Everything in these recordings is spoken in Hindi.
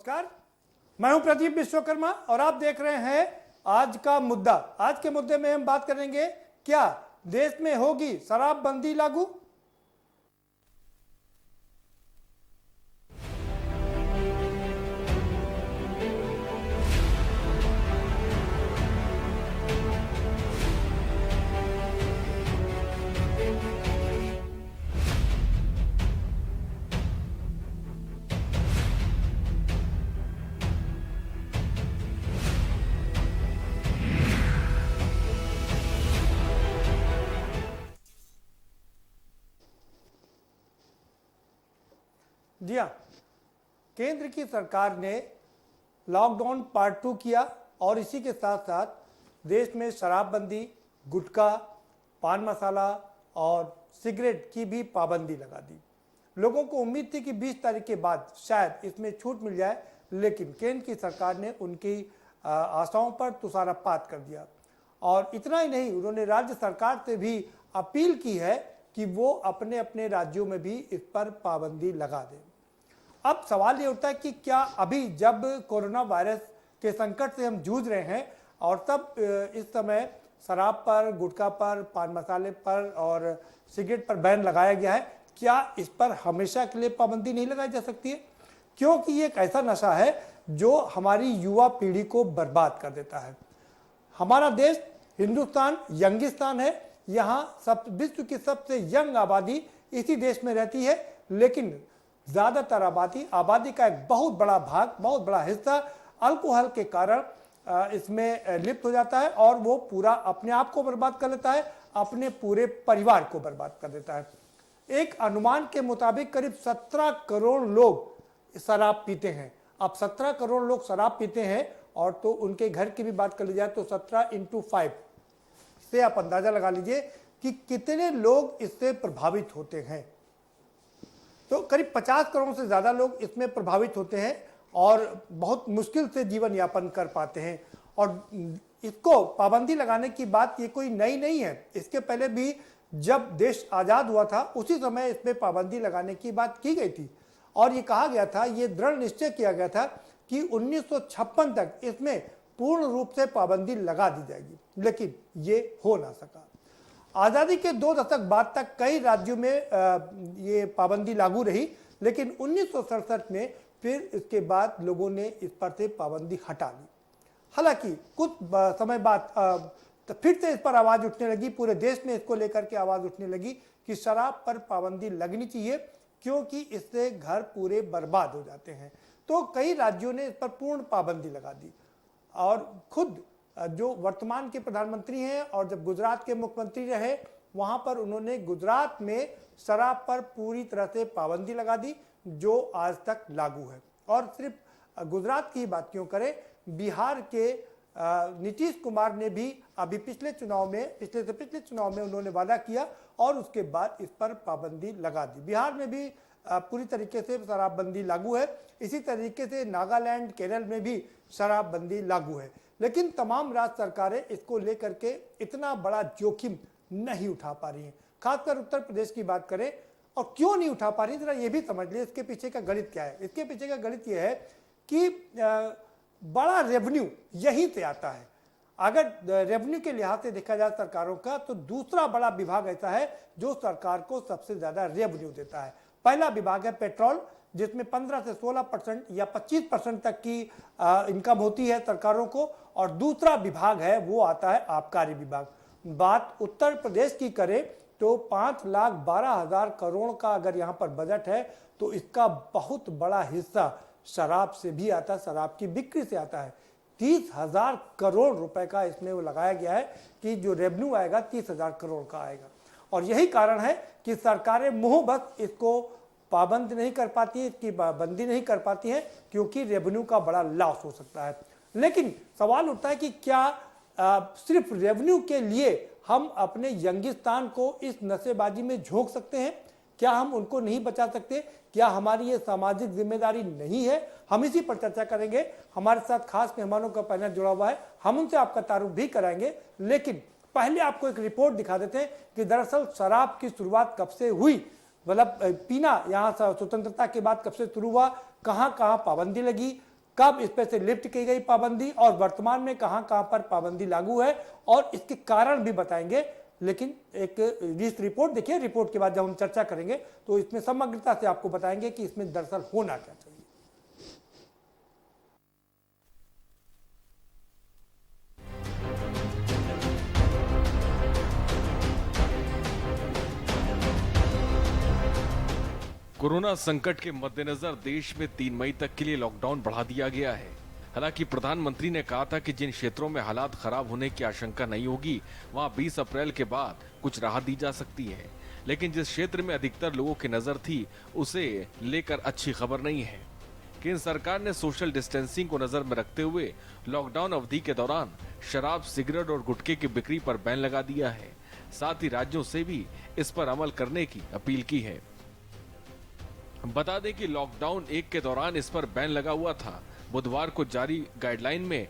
नमस्कार, मैं हूं प्रदीप विश्वकर्मा और आप देख रहे हैं आज का मुद्दा। आज के मुद्दे में हम बात करेंगे, क्या देश में होगी शराबबंदी लागू? जी हाँ, केंद्र की सरकार ने लॉकडाउन पार्ट 2 किया और इसी के साथ साथ देश में शराबबंदी, गुटखा, पान मसाला और सिगरेट की भी पाबंदी लगा दी। लोगों को उम्मीद थी कि 20 तारीख के बाद शायद इसमें छूट मिल जाए, लेकिन केंद्र की सरकार ने उनकी आशाओं पर तुषारपात कर दिया। और इतना ही नहीं, उन्होंने राज्य सरकार से भी अपील की है कि वो अपने अपने राज्यों में भी इस पर पाबंदी लगा दें। अब सवाल ये उठता है कि क्या अभी जब कोरोना वायरस के संकट से हम जूझ रहे हैं और तब इस समय शराब पर, गुटखा पर, पान मसाले पर और सिगरेट पर बैन लगाया गया है, क्या इस पर हमेशा के लिए पाबंदी नहीं लगाई जा सकती है? क्योंकि ये एक ऐसा नशा है जो हमारी युवा पीढ़ी को बर्बाद कर देता है। हमारा देश हिंदुस्तान यंगिस्तान है, यहाँ विश्व की सबसे यंग आबादी इसी देश में रहती है, लेकिन ज्यादातर आबादी का एक बहुत बड़ा भाग, बहुत बड़ा हिस्सा अल्कोहल के कारण इसमें लिप्त हो जाता है और वो पूरा अपने आप को बर्बाद कर लेता है, अपने पूरे परिवार को बर्बाद कर देता है। एक अनुमान के मुताबिक करीब 17 करोड़ लोग शराब पीते हैं। अब 17 करोड़ लोग शराब पीते हैं और तो उनके घर की भी बात कर ली जाए तो 17 × 5 से आप अंदाजा लगा लीजिए कि कितने लोग इससे प्रभावित होते हैं। तो करीब 50 करोड़ से ज़्यादा लोग इसमें प्रभावित होते हैं और बहुत मुश्किल से जीवन यापन कर पाते हैं। और इसको पाबंदी लगाने की बात ये कोई नई नहीं है। इसके पहले भी जब देश आज़ाद हुआ था उसी समय इसमें पाबंदी लगाने की बात की गई थी और ये कहा गया था, ये दृढ़ निश्चय किया गया था कि 1956 तक इसमें पूर्ण रूप से पाबंदी लगा दी जाएगी, लेकिन ये हो ना सका। आज़ादी के 2 दशक बाद तक कई राज्यों में ये पाबंदी लागू रही, लेकिन 1967 में फिर इसके बाद लोगों ने इस पर से पाबंदी हटा ली। हालांकि कुछ समय बाद तो फिर से इस पर आवाज़ उठने लगी, पूरे देश में इसको लेकर के आवाज़ उठने लगी कि शराब पर पाबंदी लगनी चाहिए क्योंकि इससे घर पूरे बर्बाद हो जाते हैं। तो कई राज्यों ने इस पर पूर्ण पाबंदी लगा दी और खुद जो वर्तमान के प्रधानमंत्री हैं और जब गुजरात के मुख्यमंत्री रहे वहां पर उन्होंने गुजरात में शराब पर पूरी तरह से पाबंदी लगा दी, जो आज तक लागू है। और सिर्फ गुजरात की बात क्यों करें, बिहार के नीतीश कुमार ने भी अभी पिछले से पिछले चुनाव में उन्होंने वादा किया और उसके बाद इस पर पाबंदी लगा दी। बिहार में भी पूरी तरीके से शराबबंदी लागू है। इसी तरीके से नागालैंड, केरल में भी शराबबंदी लागू है, लेकिन तमाम राज्य सरकारें इसको लेकर के इतना बड़ा जोखिम नहीं उठा पा रही हैं। खासकर उत्तर प्रदेश की बात करें, और क्यों नहीं उठा पा रही, जरा ये भी समझ लिए इसके पीछे का गणित क्या है। इसके पीछे का गणित ये है कि बड़ा रेवेन्यू यहीं से आता है। अगर रेवेन्यू के लिहाज से देखा जाए सरकारों का, तो दूसरा बड़ा विभाग ऐसा है जो सरकार को सबसे ज्यादा रेवेन्यू देता है। पहला विभाग है पेट्रोल, जिसमें 15 से 16% या 25% तक की इनकम होती है सरकारों को, और दूसरा विभाग है वो आता है आबकारी विभाग। बात उत्तर प्रदेश की करें तो 5,12,000 करोड़ का अगर यहाँ पर बजट है तो इसका बहुत बड़ा हिस्सा शराब से भी आता है, शराब की बिक्री से आता है। 30,000 करोड़ रुपए का इसमें वो लगाया गया है कि जो रेवेन्यू आएगा 30,000 करोड़ का आएगा। और यही कारण है कि सरकारें मुंह बस इसको पाबंद नहीं कर पाती है, इसकी बंदी नहीं कर पाती है, क्योंकि रेवेन्यू का बड़ा लॉस हो सकता है। लेकिन सवाल उठता है कि क्या सिर्फ रेवेन्यू के लिए हम अपने यंगिस्तान को इस नशेबाजी में झोंक सकते हैं? क्या हम उनको नहीं बचा सकते? क्या हमारी ये सामाजिक जिम्मेदारी नहीं है? हम इसी पर चर्चा करेंगे। हमारे साथ खास मेहमानों का पैनल जुड़ा हुआ है, हम उनसे आपका तारुफ भी कराएंगे, लेकिन पहले आपको एक रिपोर्ट दिखा देते हैं कि दरअसल शराब की शुरुआत कब से हुई, मतलब पीना यहाँ स्वतंत्रता के बाद कब से शुरू हुआ, कहाँ कहाँ पाबंदी लगी, कब इस पे से लिफ्ट की गई पाबंदी और वर्तमान में कहां कहां पर पाबंदी लागू है और इसके कारण भी बताएंगे। लेकिन एक इस रिपोर्ट देखिए, रिपोर्ट के बाद जब हम चर्चा करेंगे तो इसमें समग्रता से आपको बताएंगे कि इसमें दरअसल होना क्या चाहिए। कोरोना संकट के मद्देनजर देश में 3 मई तक के लिए लॉकडाउन बढ़ा दिया गया है। हालांकि प्रधानमंत्री ने कहा था कि जिन क्षेत्रों में हालात खराब होने की आशंका नहीं होगी, वहां 20 अप्रैल के बाद कुछ राहत दी जा सकती है। लेकिन जिस क्षेत्र में अधिकतर लोगों की नजर थी, उसे लेकर अच्छी खबर नहीं है। केंद्र सरकार ने सोशल डिस्टेंसिंग को नजर में रखते हुए लॉकडाउन अवधि के दौरान शराब, सिगरेट और गुटखे की बिक्री पर बैन लगा दिया है। साथ ही राज्यों से भी इस पर अमल करने की अपील की है। बता दें कि लॉकडाउन 1 के दौरान इस पर बैन लगा हुआ था। बुधवार को जारी गाइडलाइन में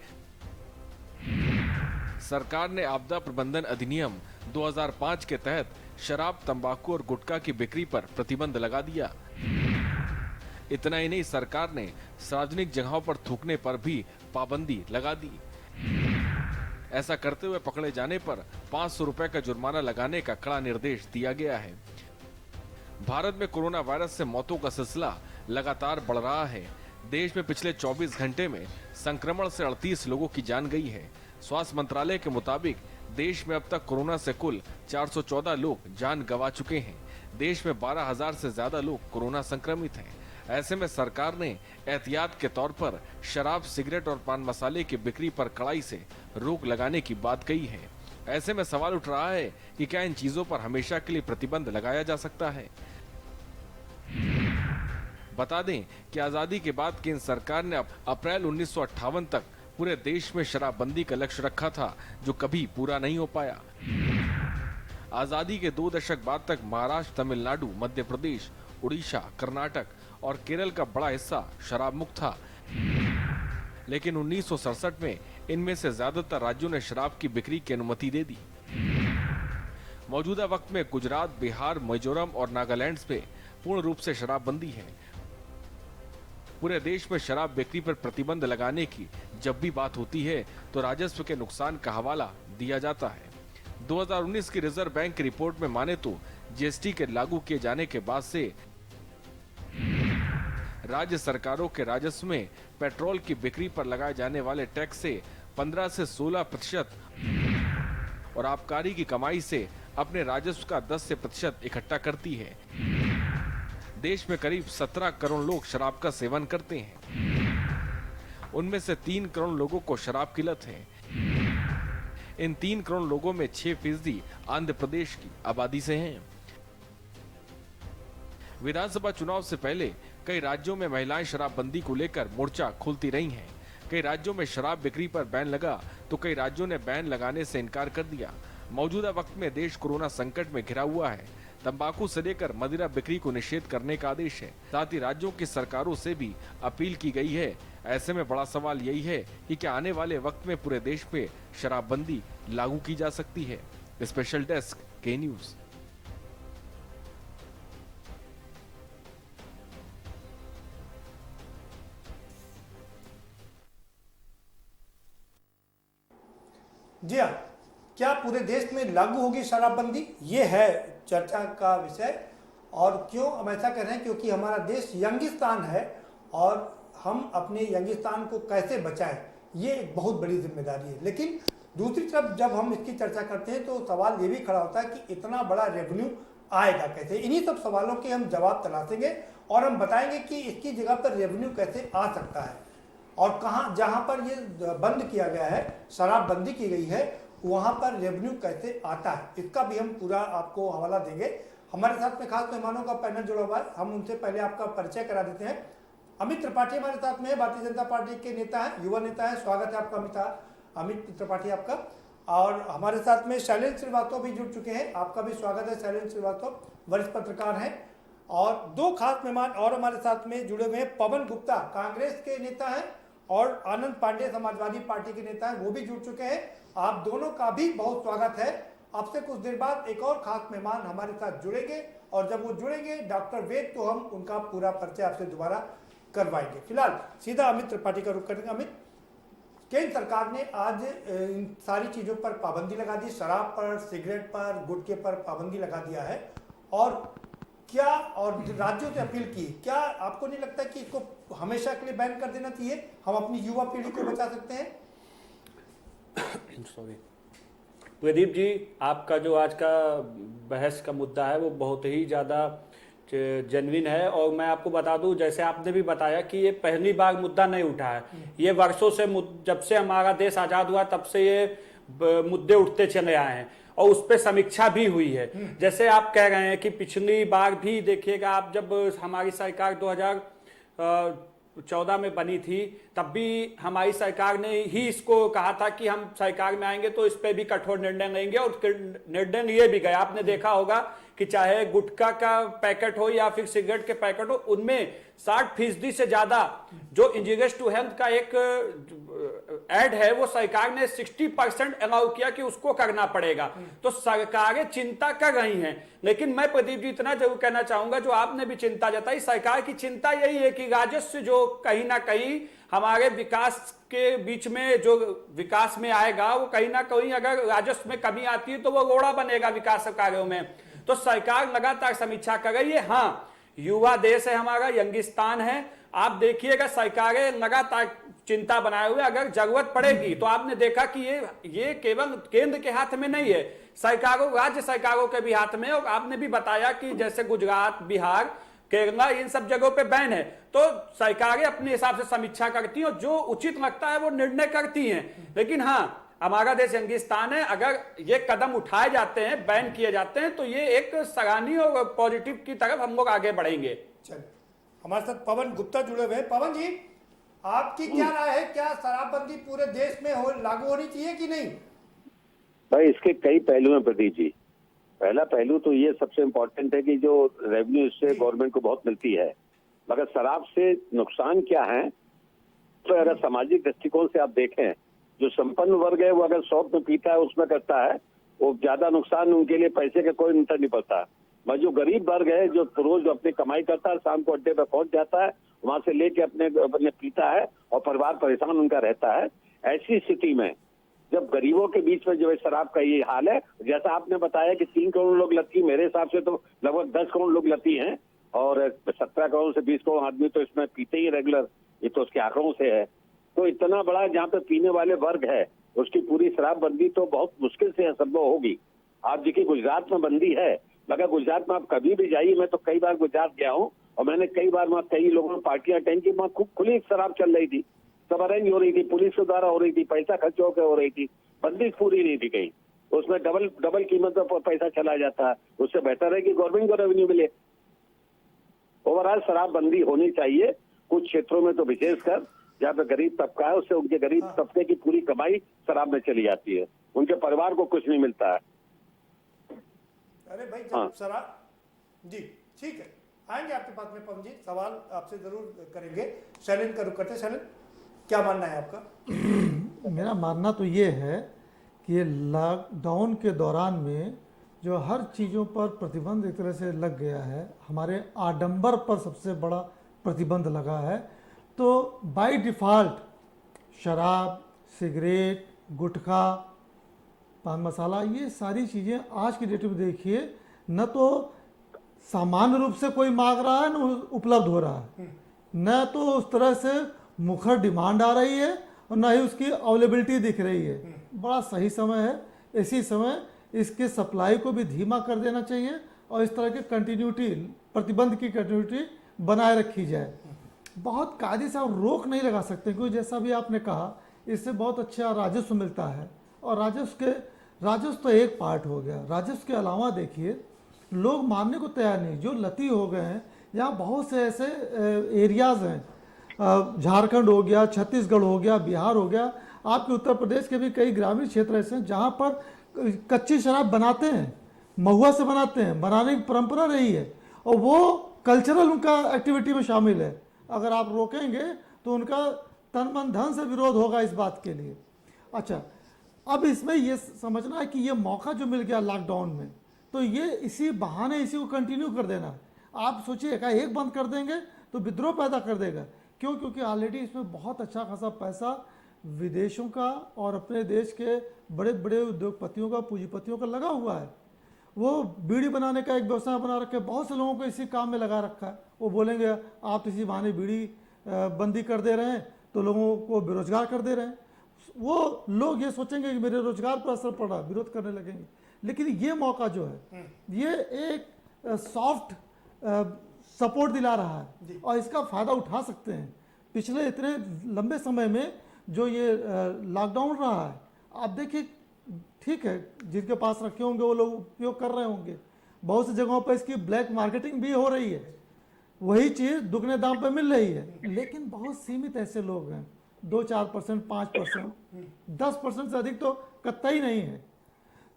सरकार ने आपदा प्रबंधन अधिनियम 2005 के तहत शराब, तंबाकू और गुटखा की बिक्री पर प्रतिबंध लगा दिया। इतना ही नहीं, सरकार ने सार्वजनिक जगहों पर थूकने पर भी पाबंदी लगा दी। ऐसा करते हुए पकड़े जाने पर 500 रुपए का जुर्माना लगाने का कड़ा निर्देश दिया गया है। भारत में कोरोना वायरस से मौतों का सिलसिला लगातार बढ़ रहा है। देश में पिछले 24 घंटे में संक्रमण से 38 लोगों की जान गई है। स्वास्थ्य मंत्रालय के मुताबिक देश में अब तक कोरोना से कुल 414 लोग जान गंवा चुके हैं। देश में 12,000 से ज्यादा लोग कोरोना संक्रमित हैं। ऐसे में सरकार ने एहतियात के तौर पर शराब, सिगरेट और पान मसाले की बिक्री पर कड़ाई से रोक लगाने की बात कही है। ऐसे में सवाल उठ रहा है कि क्या इन चीजों पर हमेशा के लिए प्रतिबंध लगाया जा सकता है। बता दें कि आजादी के बाद केंद्र सरकार ने अप्रैल 1958 तक पूरे देश में शराबबंदी का लक्ष्य रखा था, जो कभी पूरा नहीं हो पाया। आजादी के 2 दशक बाद तक महाराष्ट्र, तमिलनाडु, मध्य प्रदेश, उड़ीसा, कर्नाटक और केरल का बड़ा हिस्सा शराब मुक्त था। लेकिन 1967 में इनमें से ज्यादातर राज्यों ने शराब की बिक्री की अनुमति दे दी। मौजूदा वक्त में गुजरात, बिहार, मिजोरम और नागालैंड में पूर्ण रूप से शराबबंदी है। पूरे देश में शराब बिक्री पर प्रतिबंध लगाने की जब भी बात होती है तो राजस्व के नुकसान का हवाला दिया जाता है। 2019 की रिजर्व बैंक की रिपोर्ट में माने तो जीएसटी के लागू किए जाने के बाद से राज्य सरकारों के राजस्व में पेट्रोल की बिक्री पर लगाए जाने वाले टैक्स से 15 से 16% और आबकारी की कमाई से अपने राजस्व का 10 से प्रतिशत इकट्ठा करती है। देश में करीब 17 करोड़ लोग शराब का सेवन करते हैं। उनमें से 3 करोड़ लोगों को शराब की लत है। इन 3 करोड़ लोगों में 6% आंध्र प्रदेश की आबादी से हैं। विधानसभा चुनाव से पहले कई राज्यों में महिलाएं शराबबंदी को लेकर मोर्चा खोलती रही हैं। कई राज्यों में शराब बिक्री पर बैन लगा तो कई राज्यों ने बैन लगाने से इनकार कर दिया। मौजूदा वक्त में देश कोरोना संकट में घिरा हुआ है। तंबाकू से लेकर मदिरा बिक्री को निषेध करने का आदेश है। साथ ही राज्यों की सरकारों से भी अपील की गई है। ऐसे में बड़ा सवाल यही है कि क्या आने वाले वक्त में पूरे देश पे शराबबंदी लागू की जा सकती है। स्पेशल डेस्क, के न्यूज। जी हाँ, क्या पूरे देश में लागू होगी शराबबंदी? ये है चर्चा का विषय। और क्यों हम ऐसा कर रहे हैं? क्योंकि हमारा देश यंगिस्तान है और हम अपने यंगिस्तान को कैसे बचाएं, ये एक बहुत बड़ी जिम्मेदारी है। लेकिन दूसरी तरफ जब हम इसकी चर्चा करते हैं तो सवाल ये भी खड़ा होता है कि इतना बड़ा रेवेन्यू आएगा कैसे। इन्हीं सब सवालों के हम जवाब तलाशेंगे और हम बताएंगे कि इसकी जगह पर रेवेन्यू कैसे आ सकता है और कहाँ, जहाँ पर ये बंद किया गया है, शराबबंदी की गई है, वहाँ पर रेवेन्यू कैसे आता है, इसका भी हम पूरा आपको हवाला देंगे। हमारे साथ में खास मेहमानों का पैनल जुड़ा हुआ है। हम उनसे पहले आपका परिचय करा देते हैं। अमित त्रिपाठी हमारे साथ में है, भारतीय जनता पार्टी के नेता हैं, युवा नेता है। स्वागत है आपका अमित त्रिपाठी आपका। और हमारे साथ में शैलेंद्र श्रीवास्तव भी जुड़ चुके हैं। आपका भी स्वागत है शैलेंद्र श्रीवास्तव, वरिष्ठ पत्रकार हैं। और 2 खास मेहमान और हमारे साथ में जुड़े हुए हैं। पवन गुप्ता कांग्रेस के नेता हैं और आनंद पांडे समाजवादी पार्टी के नेता हैं, वो भी जुड़ चुके हैं। आप दोनों का भी बहुत स्वागत है। अब से कुछ देर बाद एक और खास मेहमान हमारे साथ जुड़ेंगे और जब वो जुड़ेंगे डॉक्टर वेद, तो हम उनका पूरा परिचय आपसे दोबारा करवाएंगे। फिलहाल सीधा अमित त्रिपाठी का रुख करेंगे। अमित, केंद्र सरकार ने आज इन सारी चीजों पर पाबंदी लगा दी, शराब पर, सिगरेट पर, गुटखे पर पाबंदी लगा दिया है, और क्या और राज्यों से अपील की, क्या आपको नहीं लगता कि इसको हमेशा के लिए बैन कर देना चाहिए? हम अपनी युवा पीढ़ी को बचा सकते हैं। सॉरी प्रदीप जी, आपका जो आज का बहस का मुद्दा है वो बहुत ही ज़्यादा जेन्युइन है, और मैं आपको बता दूं, जैसे आपने भी बताया कि ये पहली बार मुद्दा नहीं उठा है, ये वर्षों से, जब से हमारा देश आज़ाद हुआ तब से ये मुद्दे उठते चले आए हैं, और उस पर समीक्षा भी हुई है। जैसे आप कह रहे हैं कि पिछली बार भी देखिएगा आप, जब हमारी सरकार 2014 में बनी थी, तब भी हमारी सरकार ने ही इसको कहा था कि हम सरकार में आएंगे तो इस पे भी कठोर निर्णय लेंगे, और निर्णय लिए भी गए। आपने देखा होगा कि चाहे गुटखा का पैकेट हो या फिर सिगरेट के पैकेट हो, उनमें 60% से ज्यादा जो इंजीरियस टू हेल्थ का एक ऐड है, वो सरकार ने 60% अलाउ किया कि उसको करना पड़ेगा। तो सरकारें चिंता कर रही हैं, लेकिन मैं प्रदीप जी इतना जरूर कहना चाहूंगा, जो आपने भी चिंता जताई, सरकार की चिंता यही है कि राजस्व जो कहीं ना कहीं हमारे विकास के बीच में, जो विकास में आएगा, वो कहीं ना कहीं अगर राजस्व में कमी आती है तो वो रोड़ा बनेगा विकास कार्यों में। तो सरकार लगातार समीक्षा कर रही है। हाँ, युवा देश है हमारा, यंगिस्तान है, आप देखिएगा सरकारें लगातार चिंता बनाए हुए, अगर जरूरत पड़ेगी तो आपने देखा कि ये केवल केंद्र के हाथ में नहीं है, सरकारों, राज्य सरकारों के भी हाथ में। और आपने भी बताया कि जैसे गुजरात, बिहार, केरला, इन सब जगहों पे बैन है, तो सरकारें अपने हिसाब से समीक्षा करती हैं और जो उचित लगता है वो निर्णय करती हैं। लेकिन हाँ, हमारा देश यंगिस्तान है, अगर ये कदम उठाए जाते हैं, बैन किए जाते हैं, तो ये एक सराहनीय और पॉजिटिव की तरफ हम लोग आगे बढ़ेंगे। चलिए, हमारे साथ पवन गुप्ता जुड़े हुए हैं। पवन जी, आपकी क्या राय है, क्या शराबबंदी पूरे देश में लागू होनी चाहिए कि नहीं? भाई, इसके कई पहलू हैं प्रदीप जी। पहला पहलू तो ये सबसे इम्पोर्टेंट है कि जो रेवेन्यू इससे गवर्नमेंट को बहुत मिलती है, मगर शराब से नुकसान क्या है, तो अगर सामाजिक दृष्टिकोण से आप देखें, जो संपन्न वर्ग है वो अगर शौक में पीता है, उसमें करता है, वो ज्यादा नुकसान, उनके लिए पैसे का कोई अंतर नहीं पड़ता। मगर जो गरीब वर्ग है, जो रोज अपनी कमाई करता है, शाम को अड्डे पे पहुंच जाता है, वहां से लेके अपने पीता है और परिवार परेशान उनका रहता है। ऐसी स्थिति में जब गरीबों के बीच में जो है शराब का ये हाल है, जैसा आपने बताया कि 3 करोड़ लोग लती, मेरे हिसाब से तो लगभग 10 करोड़ लोग लती हैं, और 17 करोड़ से 20 करोड़ आदमी तो इसमें पीते ही रेगुलर, ये तो उसके आंकड़ों से है। तो इतना बड़ा जहाँ पे पीने वाले वर्ग है, उसकी पूरी शराबबंदी तो बहुत मुश्किल से संभव होगी। आप देखिए, गुजरात में बंदी है, मगर गुजरात में आप कभी भी जाइए, मैं तो कई बार गुजरात गया हूँ, और मैंने कई बार वहाँ कई लोगों ने पार्टियां अटेंड की, वहाँ खूब खुली शराब चल रही थी, सब अरेंज हो रही थी, पुलिस के द्वारा हो रही थी, पैसा खर्च होकर हो रही थी, बंदी पूरी नहीं थी कहीं। उसमें डबल कीमत पर पैसा चला जाता है। उससे बेहतर है कि गवर्नमेंट को रेवेन्यू मिले। ओवरऑल शराबबंदी होनी चाहिए, कुछ क्षेत्रों में तो विशेषकर जहाँ पे गरीब तबका है, उससे उनके गरीब तबके की पूरी कमाई शराब में चली जाती है, उनके परिवार को कुछ नहीं मिलता है। अरे भाई, जब शराब, जी ठीक है, आएंगे आपके पास में पवन जी, सवाल आपसे जरूर करेंगे। शैलेंद्र का रुख करते हैं। शैलेंद्र, क्या मानना है आपका? मेरा मानना तो ये है कि लॉकडाउन के दौरान में जो हर चीज़ों पर प्रतिबंध एक तरह से लग गया है, हमारे आडंबर पर सबसे बड़ा प्रतिबंध लगा है, तो बाय डिफ़ॉल्ट शराब, सिगरेट, गुटखा, पान मसाला, ये सारी चीज़ें आज की डेट में देखिए, न तो सामान्य रूप से कोई मांग रहा है, न उपलब्ध हो रहा है, न तो उस तरह से मुखर डिमांड आ रही है, और न ही उसकी अवेलेबिलिटी दिख रही है। बड़ा सही समय है, इसी समय इसके सप्लाई को भी धीमा कर देना चाहिए, और इस तरह की कंटिन्यूटी, प्रतिबंध की कंटिन्यूटी बनाए रखी जाए। बहुत कायदे से आप रोक नहीं लगा सकते, क्योंकि जैसा भी आपने कहा, इससे बहुत अच्छा राजस्व मिलता है, और राजस्व तो एक पार्ट हो गया। राजस्व के अलावा देखिए, लोग मानने को तैयार नहीं, जो लती हो गए हैं, यहाँ बहुत से ऐसे एरियाज़ हैं, झारखंड हो गया, छत्तीसगढ़ हो गया, बिहार हो गया, आपके उत्तर प्रदेश के भी कई ग्रामीण क्षेत्र ऐसे हैं जहाँ पर कच्ची शराब बनाते हैं, महुआ से बनाते हैं, बनाने की परंपरा रही है, और वो कल्चरल उनका एक्टिविटी में शामिल है। अगर आप रोकेंगे तो उनका तन मन धन से विरोध होगा इस बात के लिए। अच्छा, अब इसमें ये समझना है कि ये मौका जो मिल गया लॉकडाउन में, तो ये इसी बहाने इसी को कंटिन्यू कर देना है। आप सोचिए, एक बंद कर देंगे तो विद्रोह पैदा कर देगा। क्यों? क्योंकि ऑलरेडी इसमें बहुत अच्छा खासा पैसा विदेशों का और अपने देश के बड़े बड़े उद्योगपतियों का, पूंजीपतियों का लगा हुआ है। वो बीड़ी बनाने का एक व्यवसाय बना रखे, बहुत से लोगों को इसी काम में लगा रखा है। वो बोलेंगे आप इसी बहाने बीड़ी बंदी कर दे रहे हैं तो लोगों को बेरोजगार कर दे रहे हैं। वो लोग ये सोचेंगे कि मेरे रोजगार पर असर पड़ रहा है, विरोध करने लगेंगे। लेकिन ये मौका जो है ये एक सॉफ्ट सपोर्ट दिला रहा है और इसका फायदा उठा सकते हैं। पिछले इतने लंबे समय में जो ये लॉकडाउन रहा है, आप देखिए ठीक है, जिनके पास रखे होंगे वो लोग उपयोग कर रहे होंगे। बहुत सी जगहों पर इसकी ब्लैक मार्केटिंग भी हो रही है, वही चीज़ दुगने दाम पर मिल रही है। लेकिन बहुत सीमित ऐसे लोग हैं, 2-4%, 5%, 10% से अधिक तो कतई नहीं है।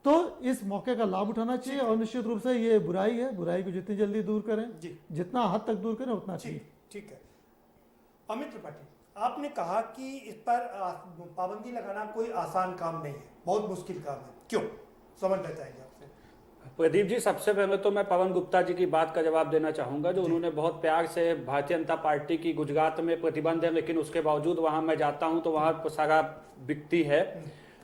तो इस मौके का लाभ उठाना चाहिए और निश्चित रूप से ये बुराई है, बुराई को जितनी जल्दी दूर करें, जितना हद तक दूर करें उतना ठीक। ठीक है। अमित त्रिपाठी, आपने कहा कि इस पर पाबंदी लगाना कोई आसान काम नहीं है, बहुत मुश्किल काम है, क्यों? समझना चाहेंगे आपसे। प्रदीप जी, सबसे पहले तो मैं पवन गुप्ता जी की बात का जवाब देना चाहूंगा, जो उन्होंने बहुत प्यार से भारतीय जनता पार्टी की गुजरात में प्रतिबंध है लेकिन उसके बावजूद वहां मैं जाता हूं तो वहां सारा बिकती है।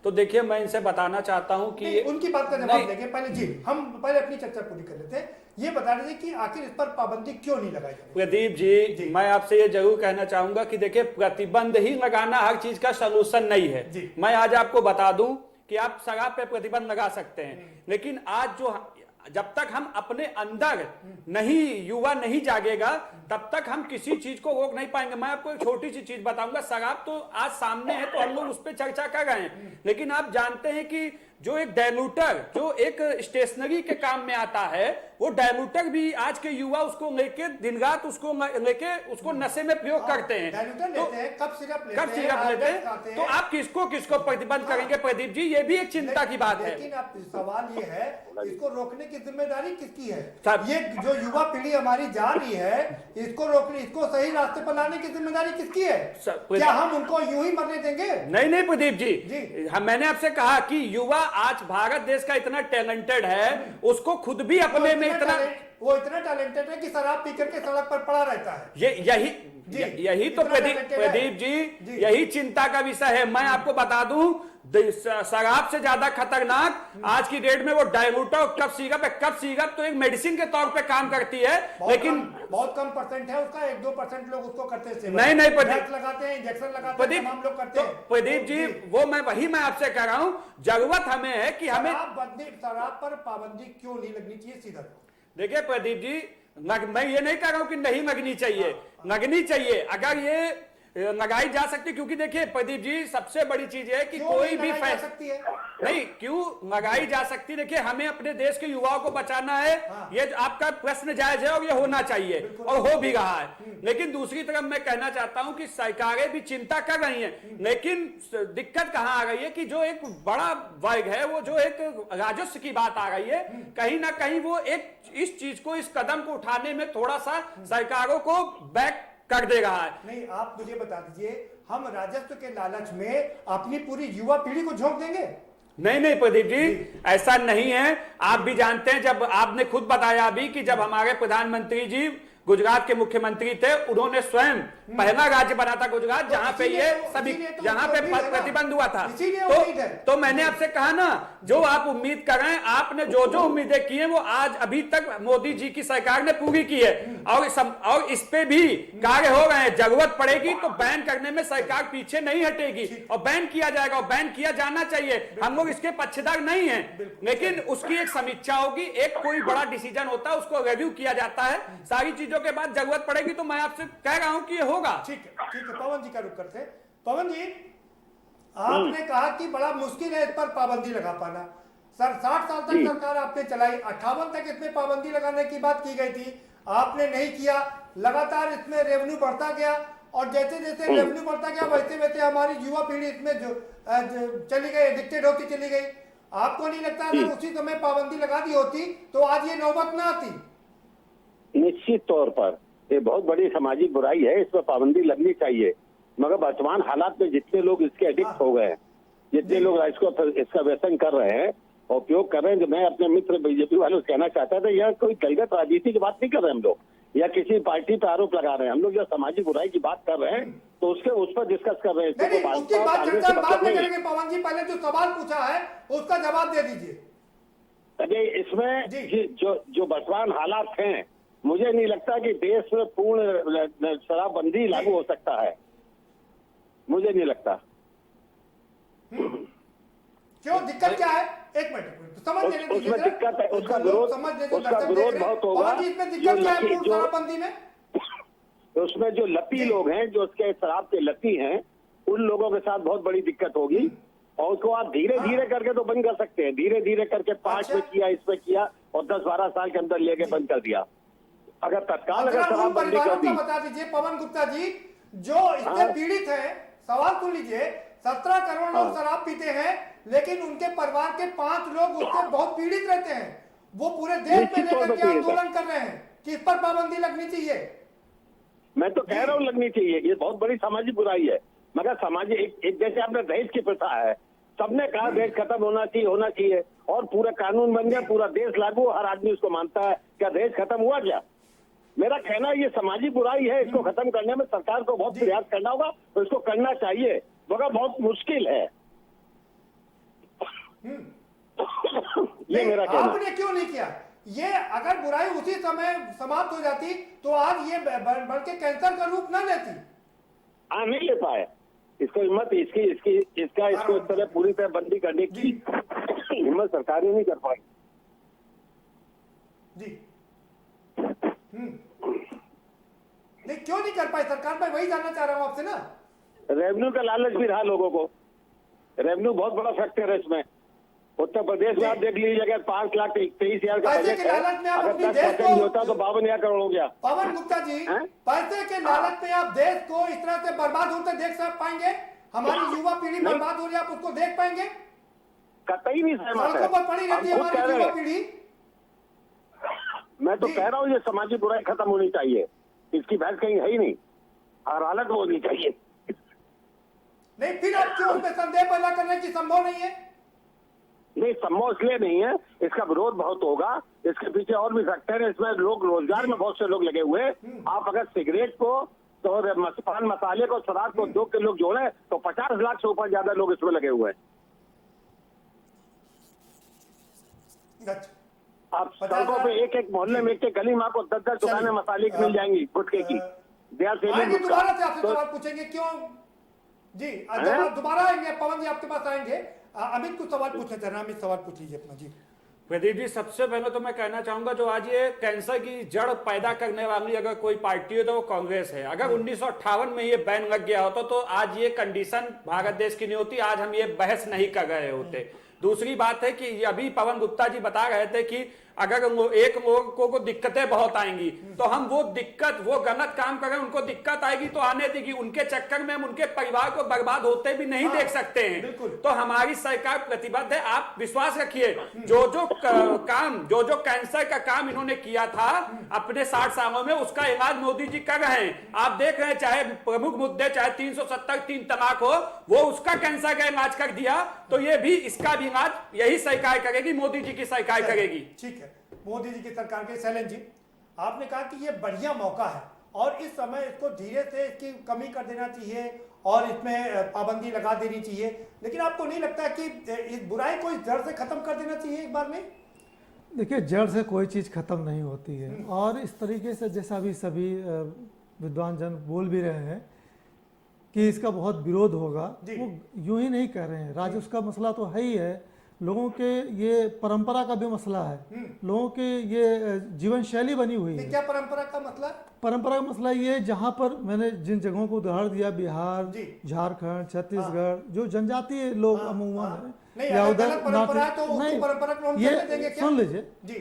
तो देखिए, मैं इनसे बताना चाहता हूं कि उनकी बात का जवाब देंगे पहले जी, हम पहले अपनी चर्चा पूरी कर लेते हैं। ये बता रहे थे कि आखिर इस पर पाबंदी क्यों नहीं लगाई जाती? प्रदीप जी, मैं आपसे ये जरूर कहना चाहूंगा कि देखिए, प्रतिबंध ही लगाना हर चीज का सलूशन नहीं है। मैं आज आपको बता दूं कि आप शराब पे प्रतिबंध लगा सकते हैं, लेकिन आज जब तक हम अपने अंदर नहीं, युवा नहीं जागेगा, तब तक हम किसी चीज को रोक नहीं पाएंगे। मैं आपको एक छोटी सी चीज बताऊंगा। शराब तो आज सामने है तो हम लोग उस पर चर्चा कर रहे हैं, लेकिन आप जानते हैं कि जो एक डायलूटर, जो एक स्टेशनरी के काम में आता है, वो डायलूटर भी आज के युवा उसको लेके दिन रात उसको नशे में प्रयोग करते हैं। तो कब सिरप लेते हैं, तो आप किसको प्रतिबंध करेंगे प्रदीप जी? ये भी एक चिंता की बात है। लेकिन अब सवाल ये है, इसको रोकने की जिम्मेदारी किसकी है? ये जो युवा पीढ़ी हमारी जा रही है, इसको रोकने, इसको सही रास्ते पर लाने की जिम्मेदारी किसकी है? क्या हम उनको यूं ही मरने देंगे? नहीं प्रदीप जी, मैंने आपसे कहा कि युवा आज भारत देश का इतना टैलेंटेड है, उसको खुद भी अपने में वो इतना टैलेंटेड है कि शराब पी करके सड़क पर पड़ा रहता है। यही तो प्रदीप जी, यही चिंता का विषय है। मैं आपको बता दूं, शराब से ज्यादा खतरनाक आज की डेट में वो डायलूटर कफ सिरप तो एक मेडिसिन के तौर पे काम करती है, लेकिन बहुत कम परसेंट है उसका, 1-2% लोग उसको करते हैं। नहीं प्रदीप, लगाते हैं, इंजेक्शन लगाते हैं, तमाम लोग करते हैं। प्रदीप जी, वो मैं आपसे कह रहा हूं, जरूरत हमें है कि हमें शराब पर पाबंदी क्यों नहीं लगनी चाहिए? सीधा देखिए प्रदीप जी, मैं ये नहीं कह रहा हूं कि नहीं लगनी चाहिए, लगनी चाहिए। अगर ये लगाई जा सकती, क्योंकि देखिए प्रदीप जी, सबसे बड़ी चीज है कि कोई भी सकती है नहीं, क्यों लगाई जा सकती? देखिए, हमें अपने देश के युवाओं को बचाना है। ये आपका प्रश्न जायज है और ये होना चाहिए और हो भी रहा है। लेकिन दूसरी तरफ मैं कहना चाहता हूं कि सरकारें भी चिंता कर रही हैं, लेकिन दिक्कत कहां आ रही है कि जो एक बड़ा वर्ग है, वो जो एक राजस्व की बात आ रही है, कहीं ना कहीं वो एक इस चीज को, इस कदम को उठाने में थोड़ा सा सरकारों को बैक कर दे रहा है। नहीं, आप मुझे बता दीजिए, हम राजस्व के लालच में अपनी पूरी युवा पीढ़ी को झोंक देंगे? नहीं प्रदीप जी, ऐसा नहीं है। आप भी जानते हैं, जब आपने खुद बताया अभी कि जब हमारे प्रधानमंत्री जी गुजरात के मुख्यमंत्री थे, उन्होंने स्वयं पहला राज्य बना था गुजरात जहां पे ये सभी, जहां पे प्रतिबंध हुआ था। तो मैंने आपसे कहा ना, जो आप उम्मीद कर रहे हैं, आपने जो उम्मीदें की हैं, वो आज अभी तक मोदी जी की सरकार ने पूरी की है और इस पे भी कार्य हो रहे हैं। जरूरत पड़ेगी तो बैन करने में सरकार पीछे नहीं हटेगी और बैन किया जाएगा और बैन किया जाना चाहिए। हम लोग इसके पक्षधर नहीं है, लेकिन उसकी एक समीक्षा होगी, एक कोई बड़ा डिसीजन होता है, उसको रिव्यू किया जाता है। सारी चीजों के बाद जरूरत पड़ेगी तो मैं आपसे कह रहा हूं कि ये होगा। ठीक है, पवन जी का रुख करते हैं। पवन जी, आपने कहा कि बड़ा मुश्किल है इस पर पाबंदी लगा पाना। सर, 60 साल तक सरकार आपने चलाई, 58 तक इसमें पाबंदी लगाने की बात की गई थी, आपने नहीं किया। लगातार इसमें रेवेन्यू बढ़ता गया और जैसे जैसे रेवेन्यू बढ़ता गया, वैसे वैसे हमारी युवा पीढ़ी इसमें जो चली गई, एडिक्टेड होती चली गई। आपको नहीं लगता अगर उसी समय पाबंदी लगा दी होती तो आज ये नौबत ना आती? निश्चित तौर पर ये बहुत बड़ी सामाजिक बुराई है, इस पर पाबंदी लगनी चाहिए। मगर वर्तमान हालात में जितने लोग इसके एडिक्ट हो गए हैं, जितने लोग इसका व्यसन कर रहे हैं, उपयोग कर रहे हैं, मैं अपने मित्र बीजेपी वालों से कहना चाहता था, यह कोई दलगत राजनीति की बात नहीं कर रहे हम लोग। या किसी पार्टी पे आरोप लगा रहे हैं। हम लोग जो सामाजिक बुराई की बात कर रहे हैं तो उसके उस पर डिस्कस कर रहे हैं। इसको नहीं, भाजपा उसकी और बात कांग्रेस चर्चा से बाद मतलब में नहीं। करेंगे। पवन जी, पहले जो सवाल पूछा है उसका जवाब दे दीजिए। अजय, इसमें जी। जो वर्तमान हालात हैं, मुझे नहीं लगता कि देश में पूर्ण शराबबंदी लागू हो सकता है, मुझे नहीं लगता। क्यों, दिक्कत क्या है? एक मिनट समझ लेने दीजिए उसमें जरा। दिक्कत है, उसका जो लोग विरोध, समझ ले, जो उसका दर्शक देख विरोध रहे हैं, बहुत होगा। पवन जी, इसमें दिक्कत क्या है पूर्ण जो शराबबंदी में? उसमें जो लती जी। लोग हैं, जो उसके शराब के लती हैं, उन लोगों के साथ बहुत बड़ी दिक्कत होगी। और उसको आप धीरे धीरे करके तो बंद कर सकते हैं, धीरे धीरे करके 5 अच्छा। में किया, इसमें किया और 10-12 साल के अंदर लेके बंद कर दिया। अगर तत्काल अगर जरा उन शराबबंदी कर परिवारों दी, का बता दीजिए पवन गुप्ता जी, जो इससे हाँ। पीड़ित है। सवाल सुन लीजिए, 17 करोड़ लोग हाँ। शराब पीते हैं, लेकिन उनके परिवार के 5 लोग उससे बहुत पीड़ित रहते हैं। वो पूरे देश में निश्चित तौर लेकर पर के पीड़ित है। आंदोलन कर रहे हैं कि इस पर पाबंदी लगनी चाहिए। मैं तो कह रहा हूँ लगनी चाहिए। ये बहुत बड़ी सामाजिक बुराई है। मगर सामाजिक एक जैसे आपने दहेज की प्रथा है, सबने कहा दहेज खत्म होना चाहिए और पूरा कानून बन गया, पूरा देश लागू, हर आदमी उसको मानता है। क्या दहेज खत्म हुआ क्या? मेरा कहना ये सामाजिक बुराई है, इसको खत्म करने में सरकार को बहुत प्रयास करना होगा और इसको करना चाहिए, मगर बहुत मुश्किल है। ये मेरा कहना। आपने क्यों नहीं किया ये? अगर बुराई उसी समय समाप्त हो जाती तो आज ये बढ़ के कैंसर का रूप न लेती। नहीं ले पाए। इसको हिम्मत इसको इस तरह पूरी तरह बंदी करने की हिम्मत सरकार ही नहीं कर पाई। जी। नहीं, क्यों नहीं कर पाई सरकार? मैं वही जानना चाह रहा हूं आपसे ना। रेवेन्यू का लालच भी रहा लोगों को। रेवेन्यू बहुत बड़ा फैक्टर है इसमें। उत्तर प्रदेश में आप देख लीजिए, 5,23,000 का पैसे बजट के है, लालच में आप अगर अपनी 10% देश को- भी होता तो 52,000 करोड़ हो गया। पवन गुप्ता जी, हैं? पैसे के लालच में आप देश को इस तरह से बर्बाद होते देख सक पाएंगे? हमारी युवा पीढ़ी नहीं। बर्बाद हो रही है, आप उसको देख पाएंगे? कतई नहीं सहमत है। सड़कों पर पड़ी रहती है हम खुद कह हमारी रहे युवा हैं। पीढ़ी। मैं तो जी। कह रहा हूँ ये सामाजिक बुराई खत्म होनी चाहिए। इसकी बहस कहीं है ही नहीं, और हालत वो होनी चाहिए। नहीं, फिर आप क्यों उस पर संदेह पैदा करने की संभव नहीं है? नहीं, संभव इसलिए नहीं है, इसका विरोध बहुत होगा। इसके पीछे और भी फैक्टर है। इसमें लोग, रोजगार में बहुत से लोग लगे हुए हैं। आप अगर सिगरेट को तो पान मसाले को, शराब को 2 के लोग जोड़े तो 50 लाख से ऊपर ज्यादा लोग इसमें लगे हुए हैं। अच्छा। आप 50 सड़कों पे एक मोहल्ले में, एक गली में आपको 10-10 दुकानें चलिए। मसाले की मिल जाएंगी, गुटखे की। दे आर सेलिंग आएंगे, गुटखा। दोबारा से आपसे तो सवाल पूछेंगे क्यों जी। हैं? दोबारा आएंगे पवन जी, आपके पास आएंगे। अमित कुछ सवाल पूछना चाह रहे हैं, अमित सवाल पूछ लीजिए अपना जी। प्रदीप जी, सबसे पहले तो मैं कहना चाहूंगा, जो आज ये कैंसर की जड़ पैदा करने वाली अगर कोई पार्टी हो तो वो कांग्रेस है। अगर 1958 में ये बैन लग गया होता तो आज ये कंडीशन भारत देश की नहीं होती, आज हम ये बहस नहीं कर रहे होते। दूसरी बात है कि अभी पवन गुप्ता जी बता रहे थे कि अगर एक लोगों को दिक्कतें बहुत आएंगी तो हम वो दिक्कत, वो गलत काम करें, उनको दिक्कत आएगी तो आने देगी, उनके चक्कर में हम उनके परिवार को बर्बाद होते भी नहीं देख सकते हैं। तो हमारी सरकार प्रतिबद्ध है, आप विश्वास रखिए। जो काम, जो कैंसर का काम इन्होंने किया था अपने 60 सालों में, उसका इलाज मोदी जी कर रहे हैं। आप देख रहे हैं, चाहे प्रमुख मुद्दे, चाहे 370, 3 तलाक हो, वो उसका कैंसर का इलाज कर दिया, तो ये भी, इसका भी इलाज यही सरकार करेगी, मोदी जी की सरकार करेगी। ठीक है, मोदी जी की सरकार के। शैलेंद्र जी, आपने कहा कि ये बढ़िया मौका है और इस समय इसको धीरे से इसकी कमी कर देना चाहिए और इसमें पाबंदी लगा देनी चाहिए, लेकिन आपको नहीं लगता कि इस बुराई को इस जड़ से खत्म कर देना चाहिए एक बार में? देखिए, जड़ से कोई चीज़ खत्म नहीं होती है और इस तरीके से जैसा भी सभी विद्वान जन बोल भी रहे हैं कि इसका बहुत विरोध होगा, वो यूं ही नहीं कह रहे हैं। राजस्व का मसला तो है ही है, लोगों के ये परंपरा का भी मसला है, लोगों के ये जीवन शैली बनी हुई है। क्या परंपरा का मसला? परंपरा का मसला ये, जहाँ पर मैंने जिन जगहों को उदाहरण दिया, बिहार, झारखंड, छत्तीसगढ़, जो जनजातीय लोग अमूमन नहीं, या अगर उधर गलत परंपरा है तो उसको परंपरा को हम ये चलने देंगे क्या? सुन लीजिए जी,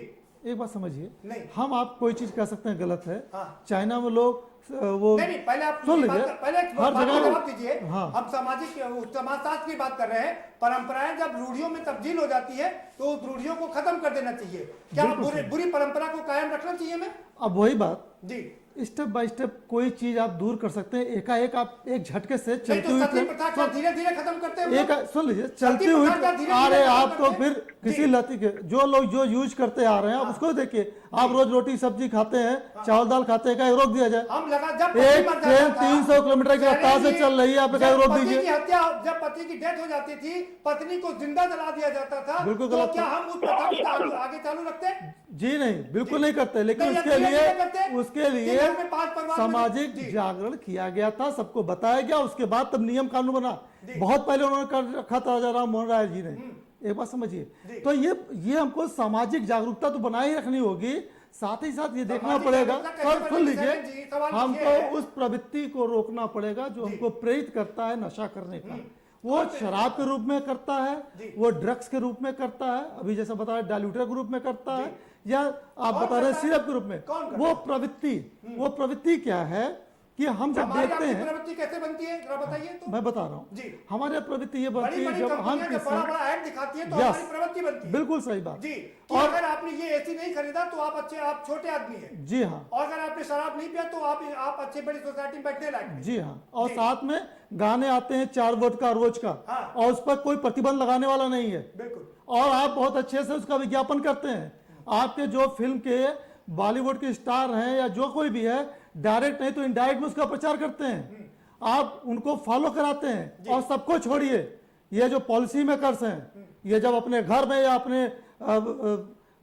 एक बात समझिए, नहीं। हम आप कोई चीज कह सकते हैं गलत है। हाँ। चाइना में लोग वो नहीं, पहले आप सुन लीजिए, पहले हर जगह जवाब दीजिए। हाँ। हम समाजशास्त्र की बात कर रहे हैं। परंपराएं जब रूढ़ियों में तब्दील हो जाती है तो उस रूढ़ियों को खत्म कर देना चाहिए। क्या बुरी परंपरा को कायम रखना चाहिए हमें? अब वही बात जी, स्टेप बाय स्टेप कोई चीज आप दूर कर सकते हैं, एकाएक आप एक झटके से नहीं चलती तो हुई सती प्रथा क्या धीरे धीरे खत्म करते हैं? एक सुन लीजिए, चलती सती हुई प्रथा क्या धीरे आ धीरे रहे खत्म आप तो करते हैं? फिर किसी लती के जो लोग जो यूज करते आ रहे हैं, आप उसको देखिए। आप रोज रोटी सब्जी खाते हैं, चावल दाल खाते हैं, कहीं रोक दिया जाए? हम लगा जब एक ट्रेन 300 किलोमीटर की रफ्तार से चल रही है, आप कहीं रोक दीजिए? जब पति की डेथ हो जाती थी, पत्नी को जिंदा जला दिया जाता था, बिल्कुल तो गलत क्या है। हम उस प्रथा को आगे चालू रखते? जी नहीं, बिल्कुल नहीं करते। लेकिन नहीं, उसके नहीं लिए करते। उसके लिए कि घर में 5 परिवार में- सामाजिक जी। जागरण किया गया था, सबको बताया गया, उसके बाद तब नियम कानून बना। बहुत पहले उन्होंने कर रखा था राजा राम मोहन राय जी ने। एक बात समझिए, तो ये हमको सामाजिक जागरूकता तो बनाए ही रखनी होगी, साथ ही साथ ये देखना सामाजिक पड़ेगा। जागरूकता कैसे और सुन बनेगी? जी, लीजिए, सवाल ये हमको है। उस प्रवृत्ति को रोकना पड़ेगा जो हमको प्रेरित करता है नशा करने का। वो शराब के रूप में करता है, वो ड्रग्स के रूप में करता है, अभी जैसा बताया डाइल्यूटर के रूप में करता है, या आप बता रहे हैं सिरप के रूप में। कौन करता वो प्रवृत्ति क्या है कि हम जब हमारी देखते आपकी हैं, प्रवृत्ति कैसे बनती है, जरा बताइए तो। मैं बता रहा हूँ जी। हमारे प्रवृत्ति ये बनती बड़ी है बड़ी जब हम कंपनियां जब बड़ा किसी, बड़ा ऐड दिखाती है तो Yes, हमारी प्रवृत्ति बनती है। बिल्कुल सही बात। जी, कि और अगर आपने ये एसी नहीं खरीदा तो आप छोटे आदमी हैं। जी हाँ, और अगर आपने शराब नहीं पिया तो आप अच्छे बड़ी सोसाइटी में बैठने लायक नहीं। जी हाँ। और जी। साथ में गाने आते हैं 4 वोट का रोज का, हाँ। और उस पर कोई प्रतिबंध लगाने वाला नहीं है, बिल्कुल। और आप बहुत अच्छे से उसका विज्ञापन करते हैं। आपके जो फिल्म के बॉलीवुड के स्टार हैं या जो कोई भी है, डायरेक्ट नहीं तो इनडायरेक्ट में उसका प्रचार करते हैं, आप उनको फॉलो कराते हैं। और सबको छोड़िए, ये जो पॉलिसी मेकर्स हैं, ये जब अपने घर में या अपने